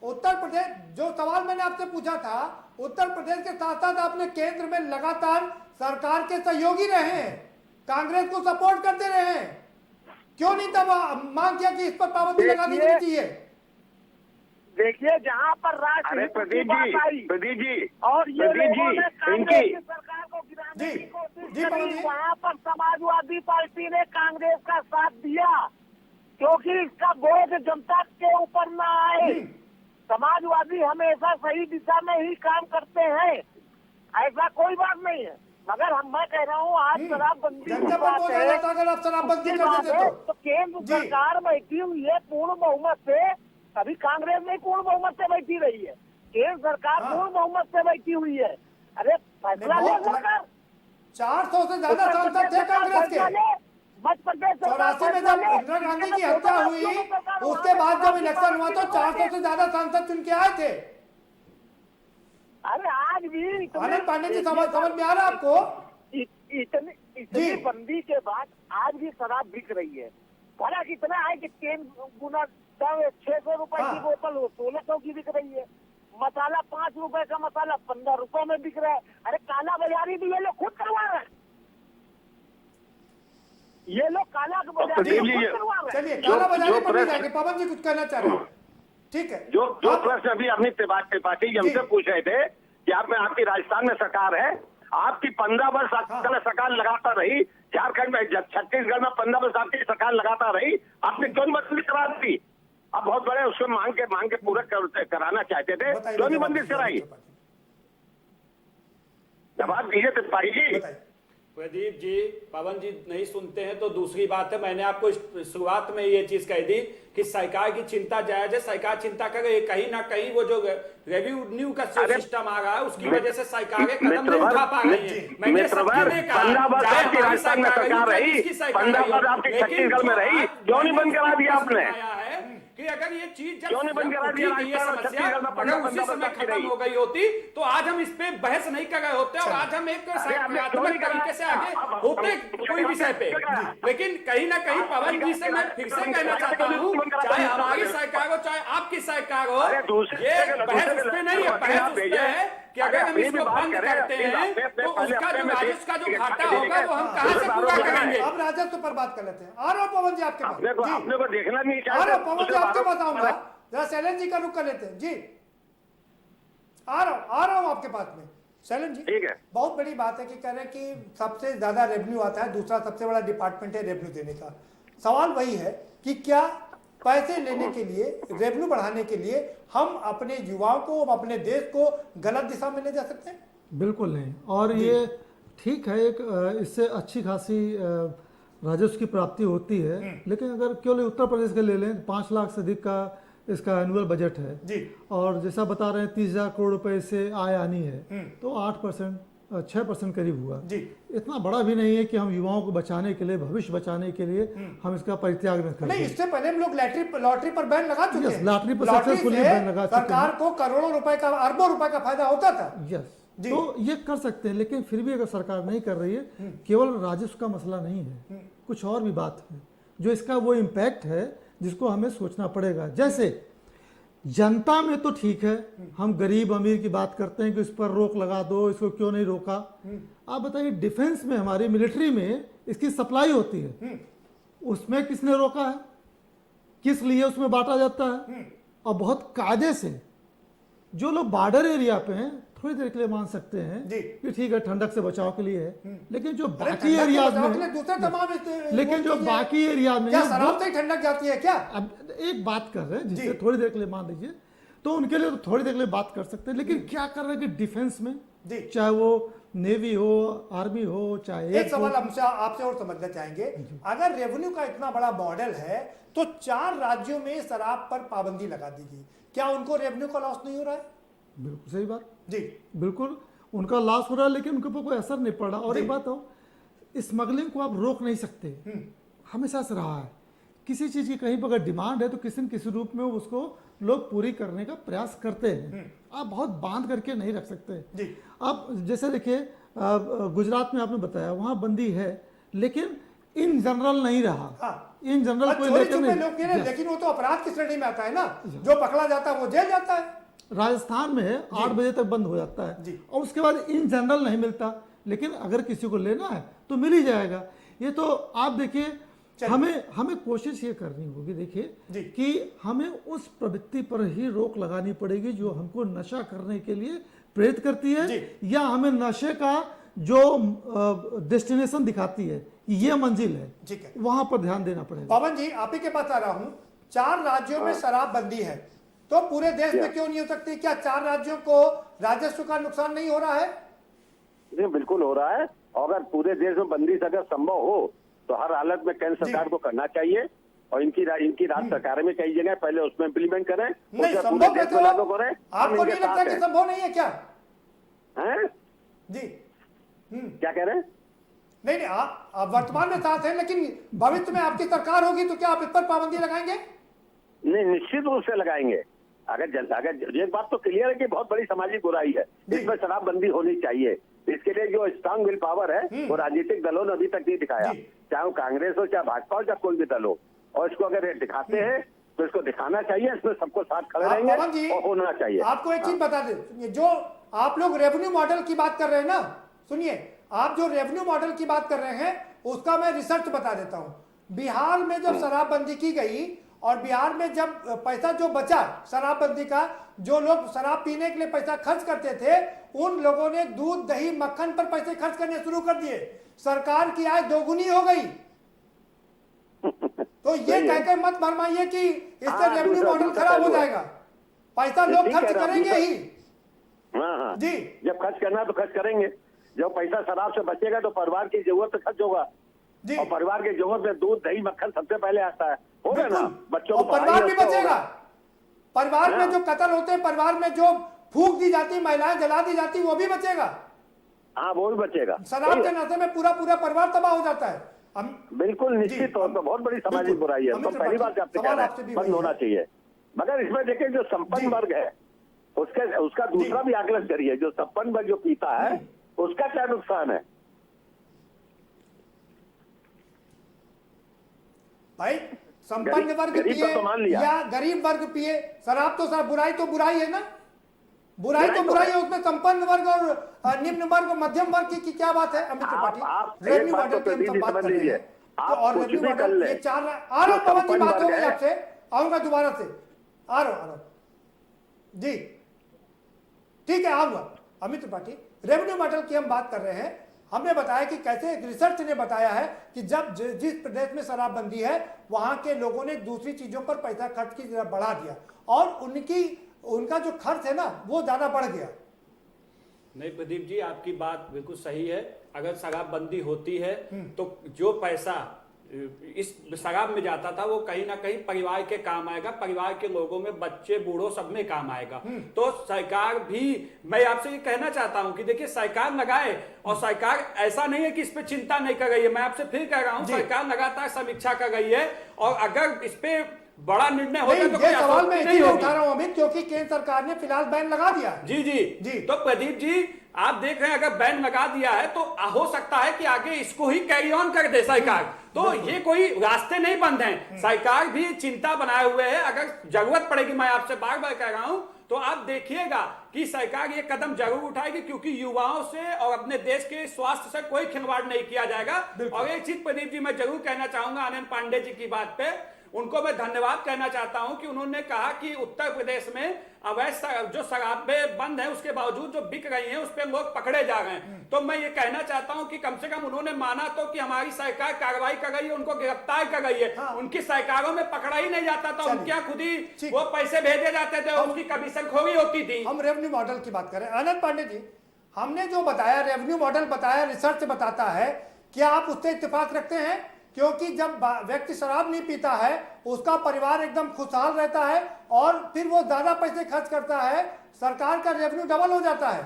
उत्तर प्रदेश, जो सवाल मैंने आपसे पूछा था, उत्तर प्रदेश के साथ साथ आपने केंद्र में लगातार सरकार के सहयोगी रहे हैं, कांग्रेस को सपोर्ट करते रहे हैं, क्यों नहीं तब मांग किया कि इस पर पाबंदी लगा दी जानी चाहिए? देखिए, जहाँ पर राष्ट्र अरे हित की प्रदीप बात जी, आई प्रदीप जी, और ये प्रदीप लोगों जी, ने कांग्रेस इनकी की सरकार को गिराने जी, की कोशिश जी, पवन करी, जी। वहाँ पर समाजवादी पार्टी ने कांग्रेस का साथ दिया, क्योंकि इसका बोझ जनता के ऊपर न आए। समाजवादी हमेशा सही दिशा में ही काम करते हैं, ऐसा कोई बात नहीं है। मगर मैं कह रहा हूँ, आज शराबबंदी की जनता पर बात बोझ आ है, जाता अगर आप शराबबंदी उसकी कर बात देते है, तो। तो केंद्र जी। सरकार बैठी हुई है पूर्ण बहुमत से। अभी कांग्रेस नहीं पूर्ण बहुमत से बैठी रही है, केंद्र सरकार हाँ। पूर्ण बहुमत से बैठी हुई है। अरे फैसला ले बहुत सरकार, 400 से ज्यादा सांसद थे कांग्रेस के। मध्य प्रदेश 84 में जब इंदिरा गांधी की हत्या हुई, उसके बाद जब इलेक्शन हुआ तो 400 से ज्यादा सांसद चुन के आए थे। अरे आज भी आनंद पांडे जी, समझ में आ रहा है आपको? इतनी बंदी के बाद आज भी शराब बिक रही है। फर्क इतना है कि 3 गुना 600 रुपए की बोतल 1600 की बिक रही है। मसाला 5 रुपए का मसाला 15 रुपए में बिक रहा है। अरे काला बाजारी भी ये लोग खुद करवा रहे हैं, ये लोग काला बाजारी खुद करवा रहे हैं। चलिए, काला बाजारी पर नहीं जाएंगे। पवन जी कुछ कहना चाह रहे हैं? ठीक है, जो प्रश्न अभी अपनी त्रिपाठी जी हमसे पूछ रहे थे कि आपकी राजस्थान में सरकार है, आपकी 15 वर्ष सरकार लगातार रही, झारखंड में, छत्तीसगढ़ में 15 वर्ष आपकी सरकार लगातार रही, आपने क्यों बंदी करा दी? अब बहुत बड़े उसमें मांग के पूरा कराना चाहते थे, क्यों नहीं बंदी कराई? जवाब दीजिए त्रिपाठी जी। प्रदीप जी, पवन जी नहीं सुनते हैं तो दूसरी बात है, मैंने आपको शुरुआत में ये चीज कह दी कि सरकार की चिंता जायज है, सरकार चिंता करे। कहीं ना कहीं वो जो रेवेन्यू का सिस्टम आ रहा है उसकी वजह से सरकारें कदम नहीं उठा पा रही है। मैंने सबके लिए कहा, 15 वर्ष चाहे आपकी हमारी राजस्थान में सरकार रही, 15 वर्ष आपकी छत्तीसगढ़ में रही, क्यों नहीं बंद करा दिया आपने? कि अगर ये चीज क्यों नहीं बंद करा दिया? ये समस्या अगर उसी समय खत्म हो गई होती तो आज हम इस पे बहस नहीं कर रहे होते और आज हम एक सकारात्मक तरीके से आगे होते कोई विषय पे। लेकिन कहीं ना कहीं पवन जी से मैं फिर से कहना चाहता हूँ, चाहे हमारी सरकार हो चाहे आपकी सरकार हो, ये बहस उस पे नहीं है, बहस उस पे है कि अगर हम इसको बंद करते हैं तो उसका जो राजस्व का जो घाटा होगा वो हम कहाँ से पूरा करेंगे? अब राजस्व पर बात कर लेते हैं। आ रहा हूं पवन जी आपके पास। जी, आपने को देखना नहीं आ रहा हूं पवन जी आपके पास आऊंगा। जरा शैलेंद्र जी का रुख कर लेते हैं। जी, आ रहा हूं आपके पास में। शैलेंद्र जी, ठीक है। बहुत बड़ी बात है कि कह रहे हैं कि सबसे ज्यादा रेवेन्यू आता है, दूसरा सबसे बड़ा डिपार्टमेंट है रेवेन्यू देने का। सवाल वही है कि क्या पैसे लेने के लिए, रेवेन्यू बढ़ाने के लिए हम अपने युवाओं को, अपने देश को गलत दिशा में ले जा सकते हैं? बिल्कुल नहीं। और ये ठीक है, एक इससे अच्छी खासी राजस्व की प्राप्ति होती है, लेकिन अगर केवल उत्तर प्रदेश के ले लें 5 लाख से अधिक का इसका एनुअल बजट है जी, और जैसा बता रहे हैं 30,000 करोड़ रुपए से आय आनी है, तो 8% 6% करीब हुआ जी। इतना बड़ा भी नहीं है कि हम युवाओं को बचाने के लिए, भविष्य बचाने के लिए हम इसका परित्याग न करें। नहीं, इससे पहले हम लोग लॉटरी पर बैन लगा चुके हैं। लॉटरी पर लॉटरी सक्सेसफुली से बैन लगा चुके हैं। सरकार को करोड़ों रुपए का, अरबों रुपए का फायदा होता था। यस, जी। तो ये कर सकते हैं, लेकिन फिर भी अगर सरकार नहीं कर रही है, केवल राजस्व का मसला नहीं है, कुछ और भी बात है जो इसका वो इम्पैक्ट है जिसको हमें सोचना पड़ेगा। जैसे जनता में तो ठीक है, हम गरीब अमीर की बात करते हैं कि इस पर रोक लगा दो, इसको क्यों नहीं रोका। आप बताइए, डिफेंस में, हमारी मिलिट्री में इसकी सप्लाई होती है, उसमें किसने रोका है? किस लिए उसमें बांटा जाता है? और बहुत कायदे से जो लोग बॉर्डर एरिया पे हैं थोड़ी देर के लिए मान सकते हैं कि ठीक है ठंडक से बचाव के लिए है, लेकिन जो बाकी एरियाज में, दूसरे तमाम लेकिन जो बाकी एरिया में, क्या शराब से ठंडक जाती है क्या? अब एक बात कर रहे हैं जिससे थोड़ी देर के लिए मान लीजिए, तो उनके लिए तो थोड़ी देर के लिए बात कर सकते हैं, लेकिन क्या कर रहे हैं कि डिफेंस में, चाहे वो नेवी हो, आर्मी हो, चाहे एक सवाल हमसे आपसे और समझना चाहेंगे, अगर रेवेन्यू का इतना बड़ा मॉडल है तो 4 राज्यों में शराब पर पाबंदी लगा दी गई, क्या उनको रेवेन्यू का लॉस नहीं हो रहा है? बिल्कुल सही बात जी, बिल्कुल उनका लॉस हो रहा है, लेकिन उनके ऊपर कोई असर नहीं पड़ रहा। और एक बात हो, स्मगलिंग को आप रोक नहीं सकते, हमेशा से रहा है। किसी चीज की कहीं पर अगर डिमांड है तो किसी न किसी रूप में उसको लोग पूरी करने का प्रयास करते हैं, आप बहुत बांध करके नहीं रख सकते। अब जैसे देखिए, गुजरात में आपने बताया वहाँ बंदी है, लेकिन इन जनरल नहीं रहा। हाँ। इन जनरल कोई चोरी लेकर छुपे नहीं। लोग कह रहे हैं, लेकिन वो तो अपराध की श्रेणी में आता है ना, जो पकड़ा जाता है वो जेल जाता है। राजस्थान में 8 बजे तक बंद हो जाता है और उसके बाद इन जनरल नहीं मिलता, लेकिन अगर किसी को लेना है तो मिल ही जाएगा। ये तो आप देखिए, हमें कोशिश ये करनी होगी, देखिए कि हमें उस प्रवृत्ति पर ही रोक लगानी पड़ेगी जो हमको नशा करने के लिए प्रेरित करती है, या हमें नशे का जो डेस्टिनेशन दिखाती है कि ये मंजिल है, ठीक है, वहां पर ध्यान देना पड़ेगा। पवन जी, आप ही के पास आ रहा हूं। 4 राज्यों में शराबबंदी है, तो पूरे देश में क्यों नहीं हो सकती? क्या 4 राज्यों को राजस्व का नुकसान नहीं हो रहा है? नहीं, बिल्कुल हो रहा है। और अगर पूरे देश में बंदी अगर संभव हो तो हर हालत में केंद्र सरकार को करना चाहिए, और इनकी राज्य सरकारें में कई जगह पहले उसमें इम्प्लीमेंट करें, नहीं पूरे संभव देश में लागू करें। आपको नहीं लगता कि संभव नहीं है क्या? हैं जी, क्या कह रहे हैं? नहीं, आप वर्तमान में साथ हैं, लेकिन भविष्य में आपकी सरकार होगी तो क्या आप इस पर पाबंदी लगाएंगे? नहीं, निश्चित रूप से लगाएंगे। अगर एक बात तो क्लियर है कि बहुत बड़ी सामाजिक बुराई है, इसमें शराबबंदी होनी चाहिए। इसके लिए जो स्ट्रांग विल पावर है वो राजनीतिक दलों ने अभी तक नहीं दिखाया, चाहे वो कांग्रेस हो, चाहे भाजपा हो, चाहे कोई भी दल हो। और इसको अगर दिखाते हैं तो इसको दिखाना चाहिए, इसमें सबको साथ खड़े रहेंगे और होना चाहिए। आपको एक चीज बता दें, जो आप लोग रेवेन्यू मॉडल की बात कर रहे हैं ना, सुनिए, आप जो रेवेन्यू मॉडल की बात कर रहे हैं उसका मैं रिसर्च बता देता हूं। बिहार में जब शराबबंदी की गई और बिहार में जब पैसा जो बचा शराबबंदी का, जो लोग शराब पीने के लिए पैसा खर्च करते थे, उन लोगों ने दूध, दही, मक्खन पर पैसे खर्च करने शुरू कर दिए। सरकार की आय दोगुनी हो गई। तो ये कहकर मत भरमाइए कि इससे रेवेन्यू मॉडल खराब हो जाएगा। पैसा लोग खर्च करेंगे ही। हाँ जी, जब खर्च करना है तो खर्च करेंगे। जब पैसा शराब से बचेगा तो परिवार की जरूरत पे खर्च होगा, और परिवार की जरूरत में दूध, दही, मक्खन सबसे पहले आता है, होगा ना? बच्चों को परिवार भी बचेगा। परिवार में जो कत्ल होते हैं, परिवार में जो फूंक दी जाती, महिलाएं जला दी जाती, वो भी बचेगा। हाँ, वो भी बचेगा। शराब के नशे में पूरा परिवार तबाह हो जाता है। बिल्कुल निश्चित तौर पर बहुत बड़ी सामाजिक बुराई है, तो पहली बात आपसे कह रहे हैं बंद होना चाहिए। मगर इसमें देखिए, जो संपन्न वर्ग है उसका दूसरा भी आकलन करिए। जो संपन्न वर्ग जो पीता है उसका क्या नुकसान है? भाई, संपन्न वर्ग पिए या गरीब वर्ग पिए, शराब तो सर बुराई तो बुराई है ना, बुराई तो बुराई है। उसमें संपन्न वर्ग और निम्न वर्ग, मध्यम वर्ग की क्या बात है? अमित त्रिपाठी, रेवेन्यू मॉडल की हम बात कर रहे हैं, और रेवेन्यू मॉडल ये 4 आ रहा। पवन जी, बात हो गई आपसे, आऊंगा दोबारा से, आ रहा जी, ठीक है, आऊंगा। अमित त्रिपाठी, रेवेन्यू मॉडल की हम बात कर रहे हैं। हमने बताया कि कैसे रिसर्च ने बताया है कि जब जिस प्रदेश में शराबबंदी है वहां के लोगों ने दूसरी चीजों पर पैसा खर्च की तरफ बढ़ा दिया, और उनका जो खर्च है ना वो ज्यादा बढ़ गया। नहीं प्रदीप जी, आपकी बात बिल्कुल सही है। अगर शराबबंदी होती है तो जो पैसा इस शराब में जाता था वो कहीं ना कहीं परिवार के काम आएगा, परिवार के लोगों में, बच्चे बूढ़ों सब में काम आएगा। तो सरकार भी, मैं आपसे ये कहना चाहता हूं कि देखिए, सरकार लगाए, और सरकार ऐसा नहीं है कि इस पे चिंता नहीं कर रही है। मैं आपसे फिर कह रहा हूं, सरकार लगातार समीक्षा कर रही है, और अगर इस पे बड़ा निर्णय होगा तो ये सवाल मैं नहीं उठा रहा हूं अमित, क्योंकि केंद्र सरकार ने फिलहाल बैन लगा दिया। जी। तो प्रदीप जी, आप देख रहे हैं, अगर बैन लगा दिया है तो हो सकता है कि आगे इसको ही कैरी ऑन कर दे सरकार। तो ये कोई रास्ते नहीं बंद हैं, सरकार भी चिंता बनाए हुए है। अगर जरूरत पड़ेगी, मैं आपसे बार बार कह रहा हूं, तो आप देखिएगा कि सरकार ये कदम जरूर उठाएगी, क्योंकि युवाओं से और अपने देश के स्वास्थ्य से कोई खिलवाड़ नहीं किया जाएगा। और एक चीज प्रदीप जी मैं जरूर कहना चाहूंगा आनंद पांडे जी की बात पे, उनको मैं धन्यवाद कहना चाहता हूं कि उन्होंने कहा कि उत्तर प्रदेश में अवैध जो शराबें बंद है उसके बावजूद जो बिक रही हैं उस पर लोग पकड़े जा रहे हैं। तो मैं ये कहना चाहता हूं कि कम से कम उन्होंने माना तो कि हमारी सरकार कार्रवाई कर रही है, उनको गिरफ्तार कर रही है। उनकी सरकारों में पकड़ा ही नहीं जाता था, उनके यहाँ खुद ही वो पैसे भेजे जाते थे, उसकी कमीशन खोरी होती थी। हम रेवेन्यू मॉडल की बात करें, आनंद पांडे जी, हमने जो बताया, रेवेन्यू मॉडल बताया, रिसर्च बताता है, क्या आप उससे इत्तेफाक रखते हैं? क्योंकि जब व्यक्ति शराब नहीं पीता है उसका परिवार एकदम खुशहाल रहता है, और फिर वो ज्यादा पैसे खर्च करता है, सरकार का रेवेन्यू डबल हो जाता है।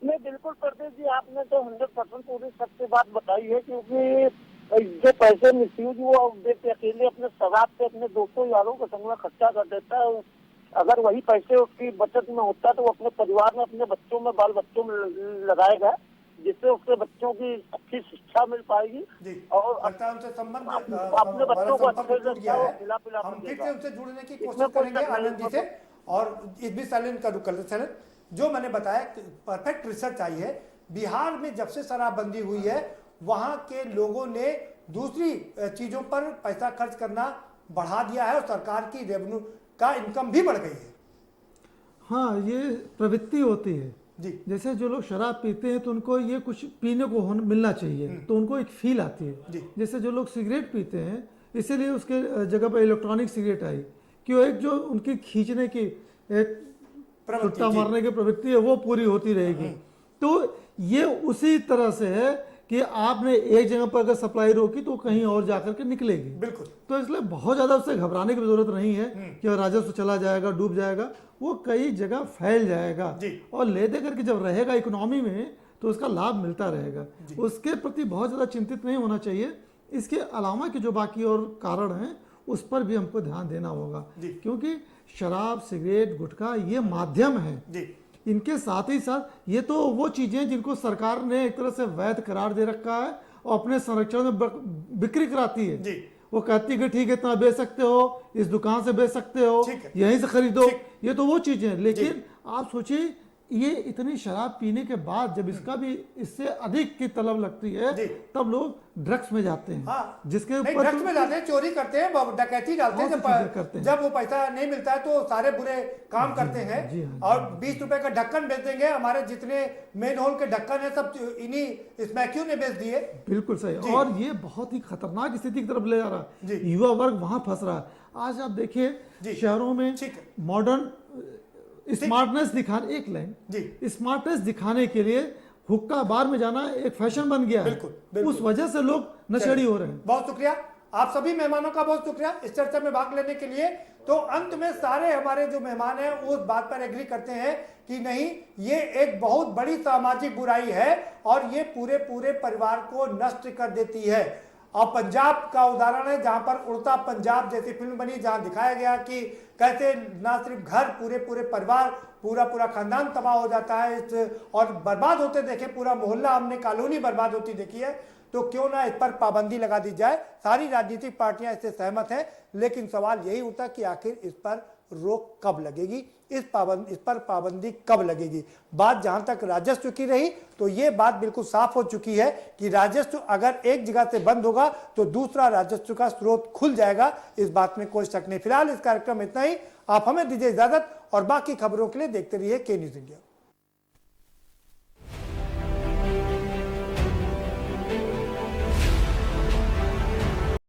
नहीं, बिल्कुल प्रदेश जी, आपने तो 100% पूरी सत्य बात बताई है, क्योंकि जो पैसे मिसयूज वो व्यक्ति अकेले अपने शराब पे अपने दोस्तों यारों के संग में खर्चा कर देता है। अगर वही पैसे उसकी बचत में होता तो वो अपने परिवार में, अपने बच्चों में, बाल बच्चों में लगाएगा। जिससे उसके बच्चों की अच्छी शिक्षा मिल पाएगी जी और लगता है उनसे संबंध अपने बच्चों को अच्छे से गया है। खिला पिला हम फिर देगा। से उनसे जुड़ने की इसमें कोशिश कोई करेंगे शक नहीं, आनंद जी से। और इस बीच साइलेंट का रुक कर साइलेंट, जो मैंने बताया परफेक्ट रिसर्च आई है। बिहार में जब से शराबबंदी हुई है वहां के लोगों ने दूसरी चीजों पर पैसा खर्च करना बढ़ा दिया है और सरकार की रेवेन्यू का इनकम भी बढ़ गई है। हाँ, ये प्रवृत्ति होती है जी। जैसे जो लोग शराब पीते हैं तो उनको ये कुछ पीने को मिलना चाहिए, तो उनको एक फील आती है। जी। जैसे जो लोग सिगरेट पीते हैं इसीलिए उसके जगह पर इलेक्ट्रॉनिक सिगरेट आई कि वो एक जो उनकी खींचने की एक छुट्टा मारने की प्रवृत्ति है वो पूरी होती रहेगी। तो ये उसी तरह से है कि आपने एक जगह पर अगर सप्लाई रोकी तो कहीं और जाकर के निकलेगी। बिल्कुल। तो इसलिए बहुत ज़्यादा उससे घबराने की जरूरत नहीं है कि राजस्व चला जाएगा, डूब जाएगा, वो कई जगह फैल जाएगा और ले दे करके जब रहेगा इकोनॉमी में तो उसका लाभ मिलता रहेगा। उसके प्रति बहुत ज़्यादा चिंतित नहीं होना चाहिए। इसके अलावा के जो बाकी और कारण हैं उस पर भी हमको ध्यान देना होगा, क्योंकि शराब, सिगरेट, गुटखा ये माध्यम है। इनके साथ ही साथ ये तो वो चीज़ें जिनको सरकार ने एक तरह से वैध करार दे रखा है और अपने संरक्षण में बिक्री कराती है। वो कहती है कि ठीक है इतना बेच सकते हो, इस दुकान से बेच सकते हो, यहीं से खरीदो, ये तो वो चीज़ें हैं। लेकिन आप सोचिए ये इतनी शराब पीने के बाद जब इसका भी इससे अधिक की तलब लगती है तब लोग ड्रग्स में जाते हैं। हाँ, जिसके नहीं, ऊपर ड्रग्स में जाते हैं, चोरी करते हैं, डकैती डालते हैं। जब वो पैसा नहीं मिलता है तो सारे बुरे काम करते हैं। और 20 रुपए का ढक्कन बेच देंगे। हमारे जितने मेन होल के ढक्कन है सब इन्हीं स्मैक्यू ने बेच दिए। बिल्कुल सही। और ये बहुत ही खतरनाक स्थिति की तरफ ले जा रहा है, युवा वर्ग वहां फंस रहा है। आज आप देखिए शहरों में मॉडर्न स्मार्टनेस दिखाने, एक लाइन, स्मार्टनेस दिखाने के लिए हुक्का बार में जाना एक फैशन बन गया है। उस वजह से लोग नशेड़ी हो रहे हैं। बहुत शुक्रिया आप सभी मेहमानों का, बहुत शुक्रिया इस चर्चा में भाग लेने के लिए। तो अंत में सारे हमारे जो मेहमान हैं उस बात पर एग्री करते हैं कि नहीं, ये एक बहुत बड़ी सामाजिक बुराई है और ये पूरे परिवार को नष्ट कर देती है। और पंजाब का उदाहरण है जहां पर उड़ता पंजाब जैसी फिल्म बनी, जहां दिखाया गया कि कैसे ना सिर्फ घर, पूरे परिवार, पूरा खानदान तबाह हो जाता है और बर्बाद होते देखे, पूरा मोहल्ला, हमने कॉलोनी बर्बाद होती देखी है। तो क्यों ना इस पर पाबंदी लगा दी जाए। सारी राजनीतिक पार्टियां इससे सहमत हैं, लेकिन सवाल यही उठता कि आखिर इस पर रोक कब लगेगी, इस पर पाबंदी कब लगेगी। बात जहां तक राजस्व की रही तो ये बात बिल्कुल साफ हो चुकी है कि राजस्व अगर एक जगह से बंद होगा तो दूसरा राजस्व का स्रोत खुल जाएगा। इस बात में कोई शक नहीं। फिलहाल इस कार्यक्रम में इतना ही। आप हमें दीजिए इजाजत और बाकी खबरों के लिए देखते रहिए के न्यूज़ इंडिया।